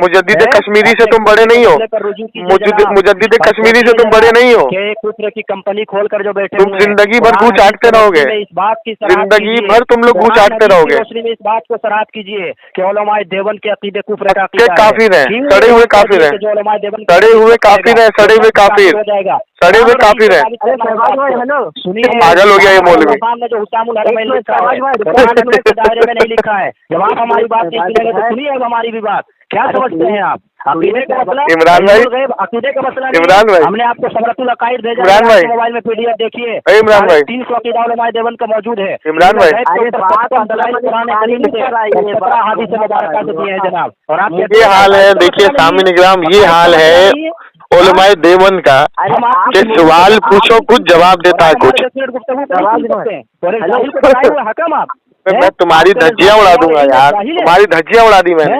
S3: मुजद्दिद कश्मीरी से तुम बड़े नहीं हो, मुजद्दिद कश्मीरी से तुम बड़े नहीं हो।
S2: कुफ्र की कंपनी खोल कर जो बैठे
S3: तुम जिंदगी भर गू चाटते रहोगे,
S2: इस बात की
S3: जिंदगी भर तुम लोग गू चाटते रहोगे।
S2: इस बात को सराहत कीजिए कि उलमाए देवबंद के अकीदे कुफ्र का
S3: काफिर है, सड़े हुए काफिर है, सड़े हुए काफिर है, सड़े हुए काफिर, सड़े हुए काफिर है।
S2: सुनिए
S3: पागल हो गया ये मौलवी।
S2: जो हुसामुल हरमैन के दायरे में नहीं लिखा है, जब आप हमारी बात नहीं सुनेंगे तो सुनिए हमारी भी बात। क्या समझते हैं आप अकीदे का मसला?
S3: इमरान भाई,
S2: अकीदे का मसला
S3: इमरान भाई,
S2: हमने आपको समरतुल अकाइद भेजा,
S3: इमरान भाई
S2: मोबाइल में पीडीएफ देखिए,
S3: इमरान भाई
S2: 300 अकीदा उलमाए देवबंद का मौजूद है।
S3: इमरान भाई
S2: जनाब, और आप
S3: ये हाल है, देखिए सामिन इकराम, ये हाल है उलमाए देवबंद का कि सवाल पूछो कुछ जवाब देता है कुछ। मैं तुम्हारी धज्जियां उड़ा दूंगा यार, तुम्हारी धज्जियां उड़ा दी मैंने।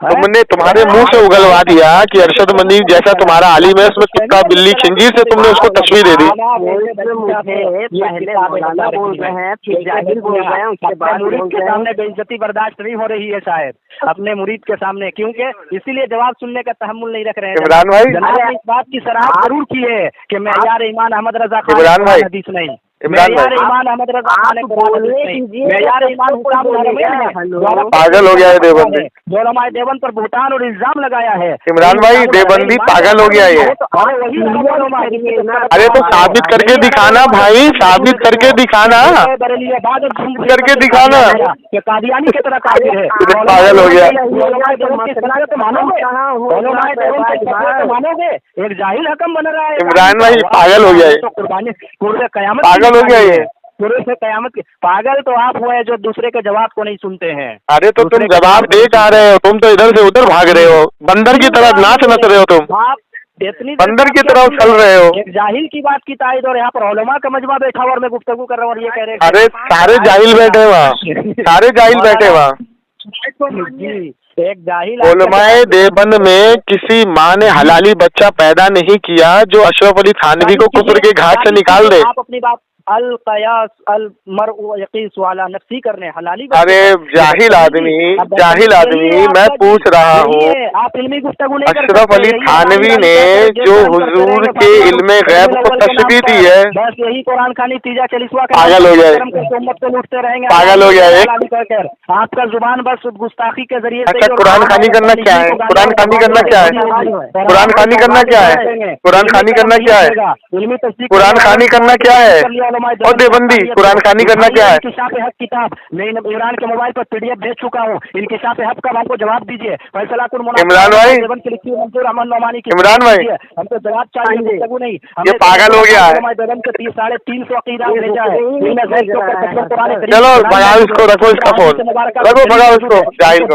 S3: तुमने तुम्हारे मुंह से उगलवा दिया कि अरशद मंदी जैसा तुम्हारा आलिम है, उसमें तुक्का बिल्ली खंजीर से तुमने उसको तस्वीर दे दी।
S2: सामने बेइज्जती बर्दाश्त नहीं हो रही है शायद अपने मुरीद के सामने, क्योंकि इसीलिए जवाब सुनने का तहम्मुल नहीं रख रहे हैं।
S3: इमरान भाई
S2: इस बात की सराहत जरूर की है कि मैं यार ईमान अहमद रजा खान
S3: इमरान भाई
S2: हदीस नहीं।
S3: इमरान
S2: मेयार
S3: भाई
S2: ईमान अहमद रजा खान
S4: आप बोलने दीजिए।
S2: मेयार ईमान हुसामुल हरमैन है,
S4: हेलो।
S2: जो
S3: पागल हो गया है देवबंदी।
S2: जो उलमाए देवबंद पर बुहतान और इल्जाम लगाया है।
S3: इमरान भाई देवबंदी पागल हो गया ये।
S2: अरे वही
S3: अरे तो साबित करके दिखाना भाई, साबित करके दिखाना, करके दिखाना।
S2: कि कादियानी की तरह काफिर है।
S3: पागल हो गया।
S2: उलमाए देवबंद की सलाहत मानोगे? उलमाए देवबंद की सलाहत मानोगे? एक जाहिल हकम बन रहा है
S3: इमरान भाई पागल हो गया ये।
S2: तो कुर्बानी पूरे कयामत
S3: पागल हो गया ये।
S2: पूरे से कयामत की। पागल तो आप हुए जो दूसरे के जवाब को नहीं सुनते हैं।
S3: अरे तो तुम जवाब दे कहाँ रहे हो? तुम तो इधर से उधर भाग रहे हो, बंदर की तरह नाच नच रहे हो तुम,
S2: आप इतनी
S3: बंदर की तरह उछल रहे हो।
S2: एक जाहिल की बात की तायद और यहाँ पर उलमा का मजमा बैठा हुआ और मैं गुफ्तगू कर रहा हूँ और ये कह रहे हैं
S3: अरे सारे जाहिल बैठे वहाँ, सारे जाहिल बैठे वहाँ।
S2: जी एक जाहिल
S3: उलमाए देवबंद में किसी माँ ने हलाली बच्चा पैदा नहीं किया जो अशरफ अली थानवी को कुफर के घाट से निकाल दे।
S2: आप अपनी बात अल कयास अल मर यकीस वाला नफसी करने हलाली।
S3: अरे जाहिल आदमी, जाहिल आदमी, मैं पूछ रहा हूँ
S2: आप इल्मी गुफ्तगू नहीं कर
S3: अशरफ अली थानवी ने जो हुजूर के इल्मे गैब को तशबीह दी है,
S2: बस यही कुरान खानी तीजा चलिसवा
S3: पागल हो गया,
S2: उम्मत को लूटते रहेंगे,
S3: पागल हो गया एक।
S2: आपका जुबान बस गुस्ताखी के जरिए
S3: अच्छा कुरान खानी करना क्या है? कुरान खानी करना क्या है? कुरान खानी करना क्या है? कुरान खानी करना क्या है? कुरान खानी करना क्या है? और देवबंदी कुरान खानी करना क्या है?
S2: इंकिशाफ हक किताब मैं इमरान के मोबाइल पर पीडीएफ भेज चुका हूँ। इंकिशाफ हक का हमको जवाब दीजिए। फैसला
S3: इमरान भाई,
S2: देवबंद की लिखी मंजूर अहमद नौमानी की
S3: इमरान भाई,
S2: हमको जवाब चाहिए, गुफ्तगू नहीं।
S3: ये पागल हो गया है।
S2: देवबंद के 350 अकीदा भेजा है।
S3: चलो भगाओ इसको, रखो इसका फोन, रखो भगाओ इसको जाहिल को।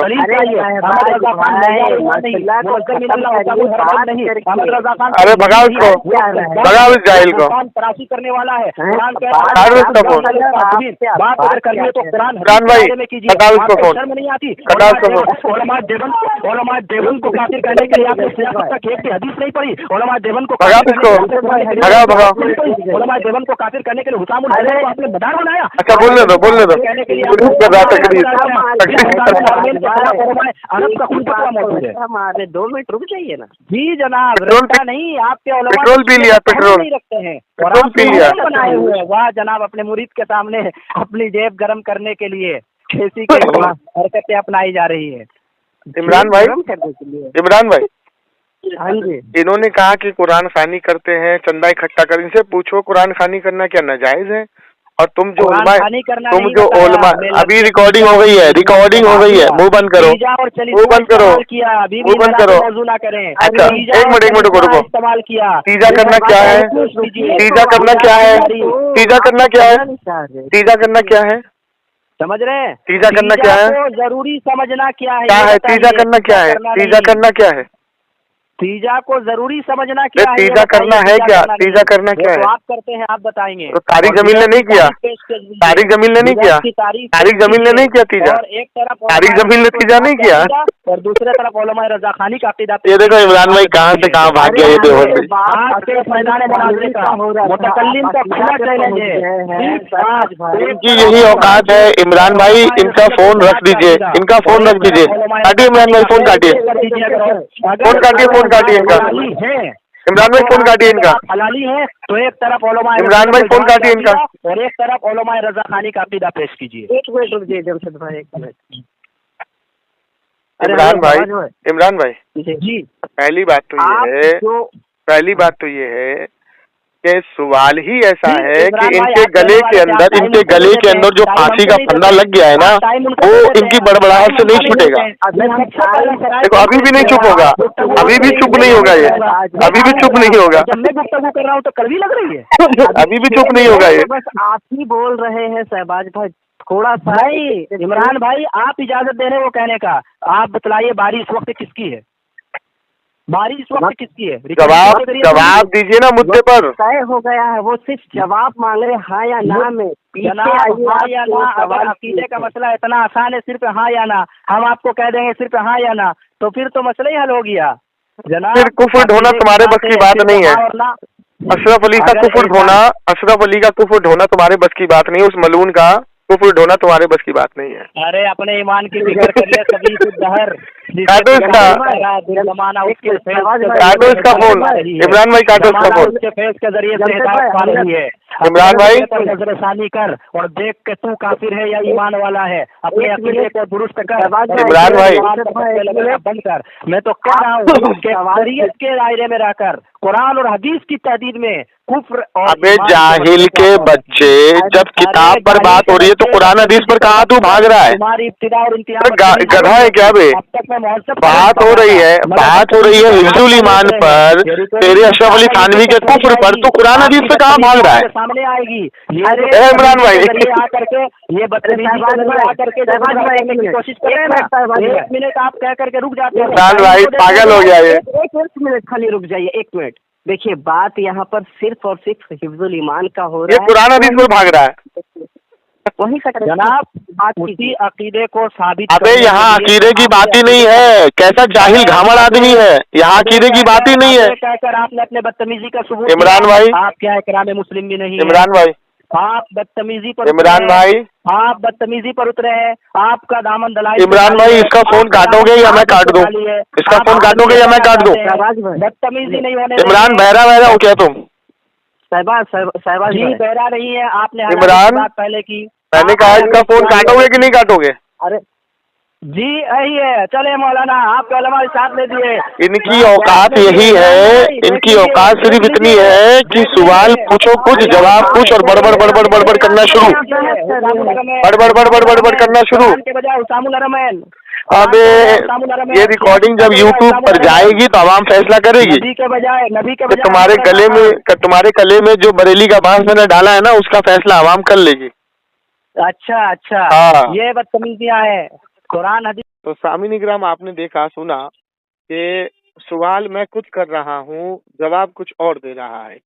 S3: अरे भगाओ इसको, भगाओ इस जाहिल को।
S2: तराशी करने वाला है।
S3: बात अगर करिए तो कुरान भाई कटाओ इसको फोन,
S2: शर्म नहीं आती?
S3: कटाओ इसको फोन।
S2: उलमाए देवबंद को काफिर करने के लिए आपने सियासत तक एक भी हदीस नहीं पढ़ी। उलमाए देवबंद को
S3: भगाओ इसको, भगाओ भगाओ।
S2: उलमाए देवबंद को काफिर करने के लिए हुसामुल हरमैन को आपने मदार बनाया।
S3: अच्छा बोलने दो, बोलने दो।
S2: अरब का खुद फतवा मौजूद है।
S4: हमारे 2 मिनट रुक जाइए ना।
S2: जी जनाब,
S3: पेट्रोल
S2: रखता नहीं आपके उलमा
S3: पेट्रोल पी लिया, पेट्रोल
S2: नहीं रखते हैं और
S3: पेट्रोल
S2: आप
S3: पी लिया।
S2: बनाए हुए हैं। वाह जनाब, अपने मुरीद के सामने अपनी जेब गर्म करने के लिए ऐसी की हरकतें अपनाई जा रही है।
S3: इमरान भाई, इमरान भाई,
S4: हाँ जी,
S3: इन्होंने कहा कि कुरान खानी करते हैं, चंदा इकट्ठा कर। इनसे पूछो कुरान खानी करना क्या नाजायज है? और तुम जो उलमा, तुम जो उलमा, अभी रिकॉर्डिंग हो गई है, रिकॉर्डिंग हो गई है, मुंह बंद करो, मुंह बंद करो, मुंह बंद करो। अच्छा एक मिनट रुको,
S2: इस्तेमाल किया।
S3: तीजा करना क्या है? तीजा करना क्या है? तीजा करना क्या है? तीजा करना क्या है?
S2: समझ रहे हैं?
S3: तीजा करना क्या है?
S2: को जरूरी समझना क्या है?
S3: क्या है तीजा करना क्या है? तीजा करना क्या है?
S2: तीजा को जरूरी समझना क्या है?
S3: तीजा करना है क्या? तीजा करना क्या है?
S2: आप करते हैं, आप बताएंगे।
S3: तो तारिक जमील ने नहीं किया, तारिक जमील ने नहीं किया, तारिक जमील ने नहीं किया तीजा,
S2: और एक तरफ
S3: तारिक जमील ने तीजा नहीं किया
S2: और दूसरे तरफ उलमा रजा खानी का अकीदा।
S3: ये देखो इमरान भाई कहाँ से कहाँ भाग गया ये देवबंदी।
S2: मैदान मुनाज़रे का मुतकल्लिम का खुला चैलेंज है।
S3: इनकी यही औकात है। इमरान भाई इनका फोन रख दीजिए, इनका फोन रख दीजिए, काटिए इमरान भाई, फोन काटिए, फोन काटिए, फोन काटिए इनका। इमरान भाई फोन काटिए इनका।
S2: हलाली है तो एक तरफ उलमा
S3: इमरान भाई फोन काटिए इनका
S2: और एक तरफ उलमा रजा खानी का अकीदा पेश कीजिए।
S4: 1 मिनट रुक जाइए जमशेद भाई, 1 मिनट।
S3: इमरान भाई, इमरान भाई,
S2: जी
S3: पहली बात तो ये है, पहली बात तो ये है कि सवाल ही ऐसा है कि इनके गले के अंदर, इनके गले के अंदर जो फांसी का फंदा लग गया है ना, वो इनकी बड़बड़ाहट से नहीं छूटेगा। देखो अभी भी नहीं चुप होगा, अभी भी चुप नहीं होगा ये, अभी भी चुप नहीं होगा,
S2: जब मैं गुफ्तगू कर रहा हूँ तो कड़वी लग रही है।
S3: अभी भी चुप नहीं होगा ये।
S4: बस आप ही बोल रहे हैं शहबाज भाई, थोड़ा सा।
S2: भाई इमरान भाई, आप इजाजत दे रहे हैं वो कहने का। आप बतलाइए बारी इस वक्त किसकी है? बारी इस वक्त किसकी है?
S3: जवाब दीजिए ना मुद्दे पर।
S4: तय हो गया है, वो सिर्फ जवाब मांग रहे हाँ या ना में।
S2: जनाब हाँ या ना, अगर अकीदे का मसला इतना आसान है सिर्फ हाँ या ना, हम आपको कह देंगे सिर्फ हाँ या ना, तो फिर तो मसला ही हल हो गया जनाब।
S3: फिर कुफ्र ढोना तुम्हारे बस की बात नहीं है। अशरफ अली का कुफ्र ढोना, अशरफ अली का कुफ्र ढोना तुम्हारे बस की बात नहीं है। उस मलून का कुफ्र ढोना तुम्हारे बस की बात नहीं है।
S2: अरे अपने ईमान की फिक्र करिए, कभी दहर
S3: काटो इसका,
S2: जमाना उसके
S3: काटो इसका फोन, इमरान भाई काटो इसका फोन।
S2: उसके फेस के जरिए से हिदायत पा रही है।
S3: इमरान भाई
S2: नजरसानी कर और देख के तू काफिर है या ईमान वाला है, अपने अकीदे को दुरुस्त कर।
S3: इमरान भाई
S2: बंद कर। मैं तो कह रहा हूँ कि शरीयत के दायरे में रहकर कुरान और हदीस की तहदीद में कुफ्र और
S3: अबे जाहिल के बच्चे, जब किताब पर बात हो रही है तो कुरान हदीस पर कहाँ तू भाग रहा है?
S2: तुम्हारी इब्तिदा और इंतहा
S3: गधा है क्या बे? बात हो रही है हिफ्जुल ईमान पर, तेरे अशरफ अली थानवी के कुफ्र पर, तू कुरान हदीस पे कहाँ भाग रहा है?
S2: सामने आएगी
S3: इमरान भाई
S2: आकर के ये बदतमीजी कोशिश करें। 1 मिनट आप कह करके रुक जाते हैं।
S3: इमरान भाई पागल हो गया ये।
S4: एक मिनट खाली रुक जाइए, 1 मिनट। देखिए, बात यहाँ पर सिर्फ और सिर्फ हिफ्जुल ईमान का हो रहा
S3: ये
S4: है।
S3: कुरान हदीस पर भाग रहा है।
S4: वही सर
S2: जनाब उसी अकीदे को साबित
S3: अबे यहाँ अकीदे की बात ही नहीं है, कैसा जाहिल घामड़ आदमी है, यहाँ अकीदे की बात ही नहीं है।
S2: कहकर आपने अपने बदतमीजी का सबूत
S3: इमरान
S2: दिया।
S3: भाई,
S2: आप क्या इकराम मुस्लिम भी नहीं है।
S3: इमरान भाई,
S2: आप बदतमीजी पर
S3: इमरान भाई,
S2: आप बदतमीजी पर उतरे हैं। आपका दामन दलाई।
S3: इमरान भाई इसका फोन काटोगे या मैं काट दूं? इसका फोन काटोगे या मैं काट दूं?
S2: बदतमीजी नहीं होने
S3: इमरान बहरा बहरा हो क्या तुम?
S4: साहबाज
S2: जी बहरा नहीं है आपने।
S3: इमरान,
S2: बात पहले की
S3: मैंने कहा इसका फोन काटोगे कि नहीं काटोगे?
S4: अरे
S2: जी यही है। चले मौलाना, आपके उलमा साथ ले दिए।
S3: इनकी औकात यही है, इनकी औकात सिर्फ इतनी है कि सवाल पूछो कुछ, जवाब कुछ, और बड़बड़ बड़बड़ बड़बड़ करना शुरू, बड़बड़ बड़बड़ बड़बड़ करना शुरू।
S2: के बजाय उसामुल हरमैन।
S3: अबे ये रिकॉर्डिंग जब यूट्यूब पर जाएगी तो आवाम फैसला करेगी
S2: नबी के बजाय
S3: कि तुम्हारे कले में जो बरेली का बांस मैंने डाला है ना, उसका फैसला आवाम कर लेगी।
S2: अच्छा अच्छा,
S3: हाँ।
S2: ये बदतमीजियां है कुरान हदीस।
S3: तो सामीन इकराम, आपने देखा सुना कि सवाल मैं कुछ कर रहा हूँ, जवाब कुछ और दे रहा है।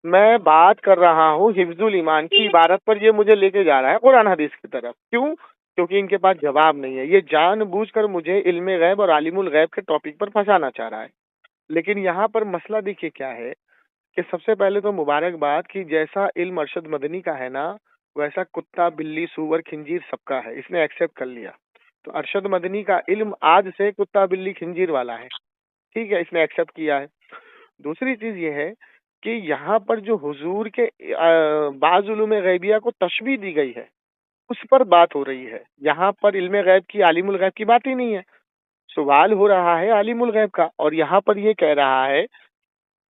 S3: मैं बात कर रहा हूँ हिफ्जुल ईमान की इबारत पर, ये मुझे लेके जा रहा है कुरान हदीस की तरफ। क्यों? क्योंकि इनके पास जवाब नहीं है। ये जानबूझकर मुझे इल्मे गैब और आलिमुल गैब के टॉपिक पर फंसाना चाह रहा है। लेकिन यहाँ पर मसला देखिए क्या है कि सबसे पहले तो मुबारकबाद कि जैसा इल्म अरशद मदनी का है ना, वैसा कुत्ता बिल्ली सूअर खिंजीर सबका है। इसने एक्सेप्ट कर लिया। तो अरशद मदनी का इल्म आज से कुत्ता बिल्ली खिंजीर वाला है, ठीक है, इसने एक्सेप्ट किया है। दूसरी चीज ये है कि यहाँ पर जो हुजूर के बाज़ उलूम गैबिया को तशबीह दी गई है, उस पर बात हो रही है। यहाँ पर इल्म गैब की, आलिमुल गैब की बात ही नहीं है। सवाल हो रहा है आलिमुल गैब का, और यहाँ पर ये कह रहा है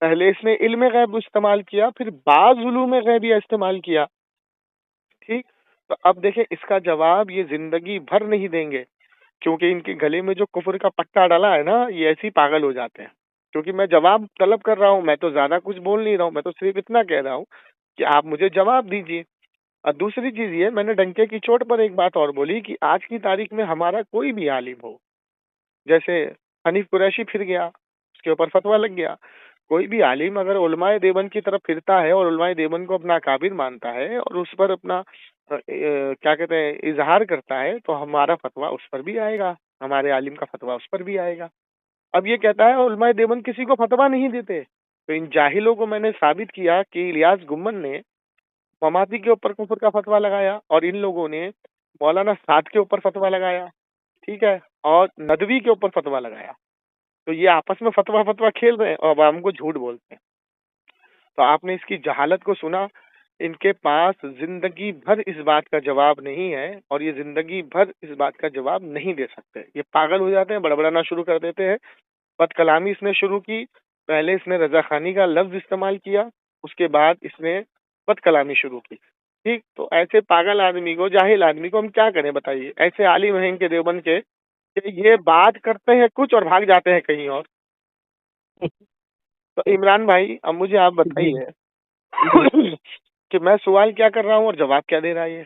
S3: पहले इसने इल्म गैब इस्तेमाल किया, फिर बाज़ उलूम गैबिया इस्तेमाल किया, ठीक। तो अब देखें इसका जवाब ये जिंदगी भर नहीं देंगे, क्योंकि इनके गले में जो कुफर का पट्टा डाला है ना, ये ऐसे ही पागल हो जाते हैं। क्योंकि मैं जवाब तलब कर रहा हूँ, मैं तो ज्यादा कुछ बोल नहीं रहा हूँ, मैं तो सिर्फ इतना कह रहा हूँ कि आप मुझे जवाब दीजिए। और दूसरी चीज ये, मैंने डंके की चोट पर एक बात और बोली कि आज की तारीख में हमारा कोई भी आलिम हो, जैसे हनीफ कुरैशी फिर गया, उसके ऊपर फतवा लग गया, कोई भी आलिम अगर उलमाए देवबंद की तरफ फिरता है और उलमाए देवबंद को अपना काबिर मानता है और उस पर अपना क्या कहते हैं इजहार करता है, तो हमारा फतवा उस पर भी आएगा, हमारे आलिम का फतवा उस पर भी आएगा। अब ये कहता है उलमाए देवबंद किसी को फतवा नहीं देते, तो इन जाहिलों को मैंने साबित किया कि इलियास गुम्मन ने ममाती के ऊपर कुफर का फतवा लगाया और इन लोगों ने मौलाना साद के ऊपर फतवा लगाया, ठीक है, और नदवी के ऊपर फतवा लगाया। तो ये आपस में फतवा खेल रहे हैं और हमको झूठ बोलते हैं। तो आपने इसकी जहालत को सुना। इनके पास जिंदगी भर इस बात का जवाब नहीं है और ये जिंदगी भर इस बात का जवाब नहीं दे सकते। ये पागल हो जाते हैं, बड़बड़ाना शुरू कर देते हैं। बद कलामी इसने शुरू की, पहले इसने रजा खानी का लफ्ज इस्तेमाल किया, उसके बाद इसने बद कलामी शुरू की, ठीक। तो ऐसे पागल आदमी को, जाहिल आदमी को हम क्या करें बताइए? ऐसे आलिम हैं इनके देवबंद के, ये बात करते हैं कुछ और भाग जाते हैं कहीं और। तो इमरान भाई अब मुझे आप बताइए कि मैं सवाल क्या कर रहा हूँ और जवाब क्या दे रहा है ये?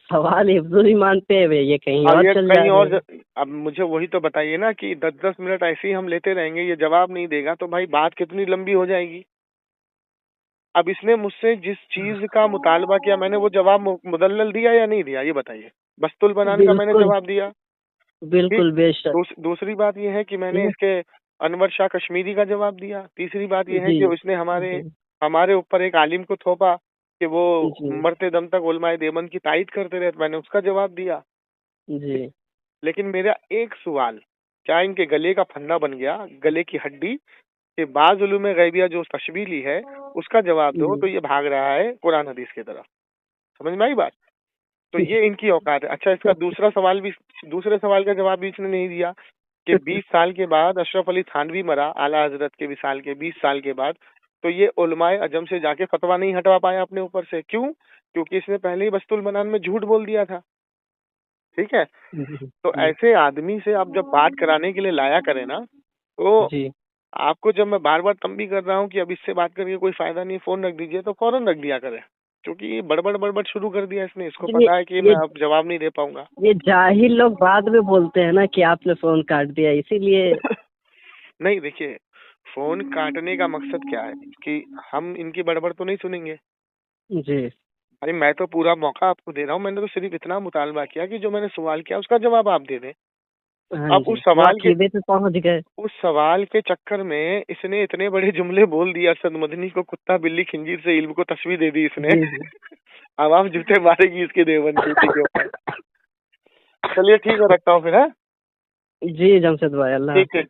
S4: सवाल हिफ्जुल ईमान पे है, ये कहीं और चल
S3: कहीं और।
S4: जाएगा।
S3: अब मुझे वही तो बताइए ना कि 10-10 मिनट ऐसे ही हम लेते रहेंगे, ये जवाब नहीं देगा तो भाई बात कितनी लंबी हो जाएगी। अब इसने मुझसे जिस चीज का मुतालबा किया, मैंने वो जवाब मुदल्लल दिया या नहीं दिया, ये बताइए। बस्तुल बनान का मैंने जवाब दिया,
S4: बिल्कुल बेशक।
S3: दूसरी बात ये है कि मैंने इसके अनवर शाह कश्मीरी का जवाब दिया। तीसरी बात ये है कि उसने हमारे ऊपर एक आलिम को थोपा कि वो मरते दम तक उलमाए देवबंद की तायद करते रहे, मैंने उसका जवाब दिया।
S4: जी।
S3: لیکن میرا ایک سوال، کیا ان کے گلے کا پھندا بن گیا، گلے کی ہڈی، کہ بعض علوم غیبیہ جو تشبیہ لی ہے اس کا جواب دو تو یہ بھاگ رہا ہے قرآن حدیث کی طرف. سمجھ میں آئی بات؟ تو یہ ان کی اوقات ہے. اچھا اس کا دوسرے سوال کا جواب بھی اس نے نہیں دیا کہ 20 سال کے بعد اشرف علی تھانوی مرا اعلیٰ حضرت کے وصال کے 20 سال کے بعد، تو یہ علماء عجم سے جا کے فتویٰ نہیں ہٹوا پایا اپنے اوپر سے. کیوں؟ کیونکہ اس نے پہلے ہی بسط البنان میں جھوٹ بول دیا تھا. ٹھیک ہے، تو ایسے آدمی سے آپ جب بات کرانے کے لیے لایا کریں نا، تو آپ کو جب میں بار بار تنبیہ کر رہا ہوں کہ اب اس سے بات کر کے کوئی فائدہ نہیں، فون رکھ دیجئے، تو فوراً رکھ دیا کرے، کیونکہ یہ بڑبڑ شروع کر دیا اس نے. اس کو پتا ہے کہ میں اب جواب نہیں دے پاؤں گا.
S4: یہ جاہل لوگ بعد میں بولتے ہیں نا کہ آپ نے فون کاٹ دیا، اسی لیے.
S3: نہیں دیکھیے، فون کاٹنے کا مقصد کیا ہے کہ ہم ان کی بڑبڑ تو نہیں سنیں گے.
S4: جی
S3: ارے میں تو پورا موقع آپ کو دے رہا ہوں، میں نے تو صرف اتنا مطالبہ کیا کہ جو میں نے سوال کیا اس کا جواب آپ دے دیں. اب اس
S4: پہنچ گئے.
S3: سوال کے چکر میں اس نے اتنے بڑے جملے بول دیا، ارشد مدنی کو کتا بلی خنزیر سے علم کو تشبیہ دے دی اس نے. اب آپ جوتے مارے گی اس کے دیوبند کے اوپر. چلیے ٹھیک ہے، رکھتا ہوں پھر. ہے
S4: جی جمشید بھائی، اللہ
S3: ٹھیک ہے.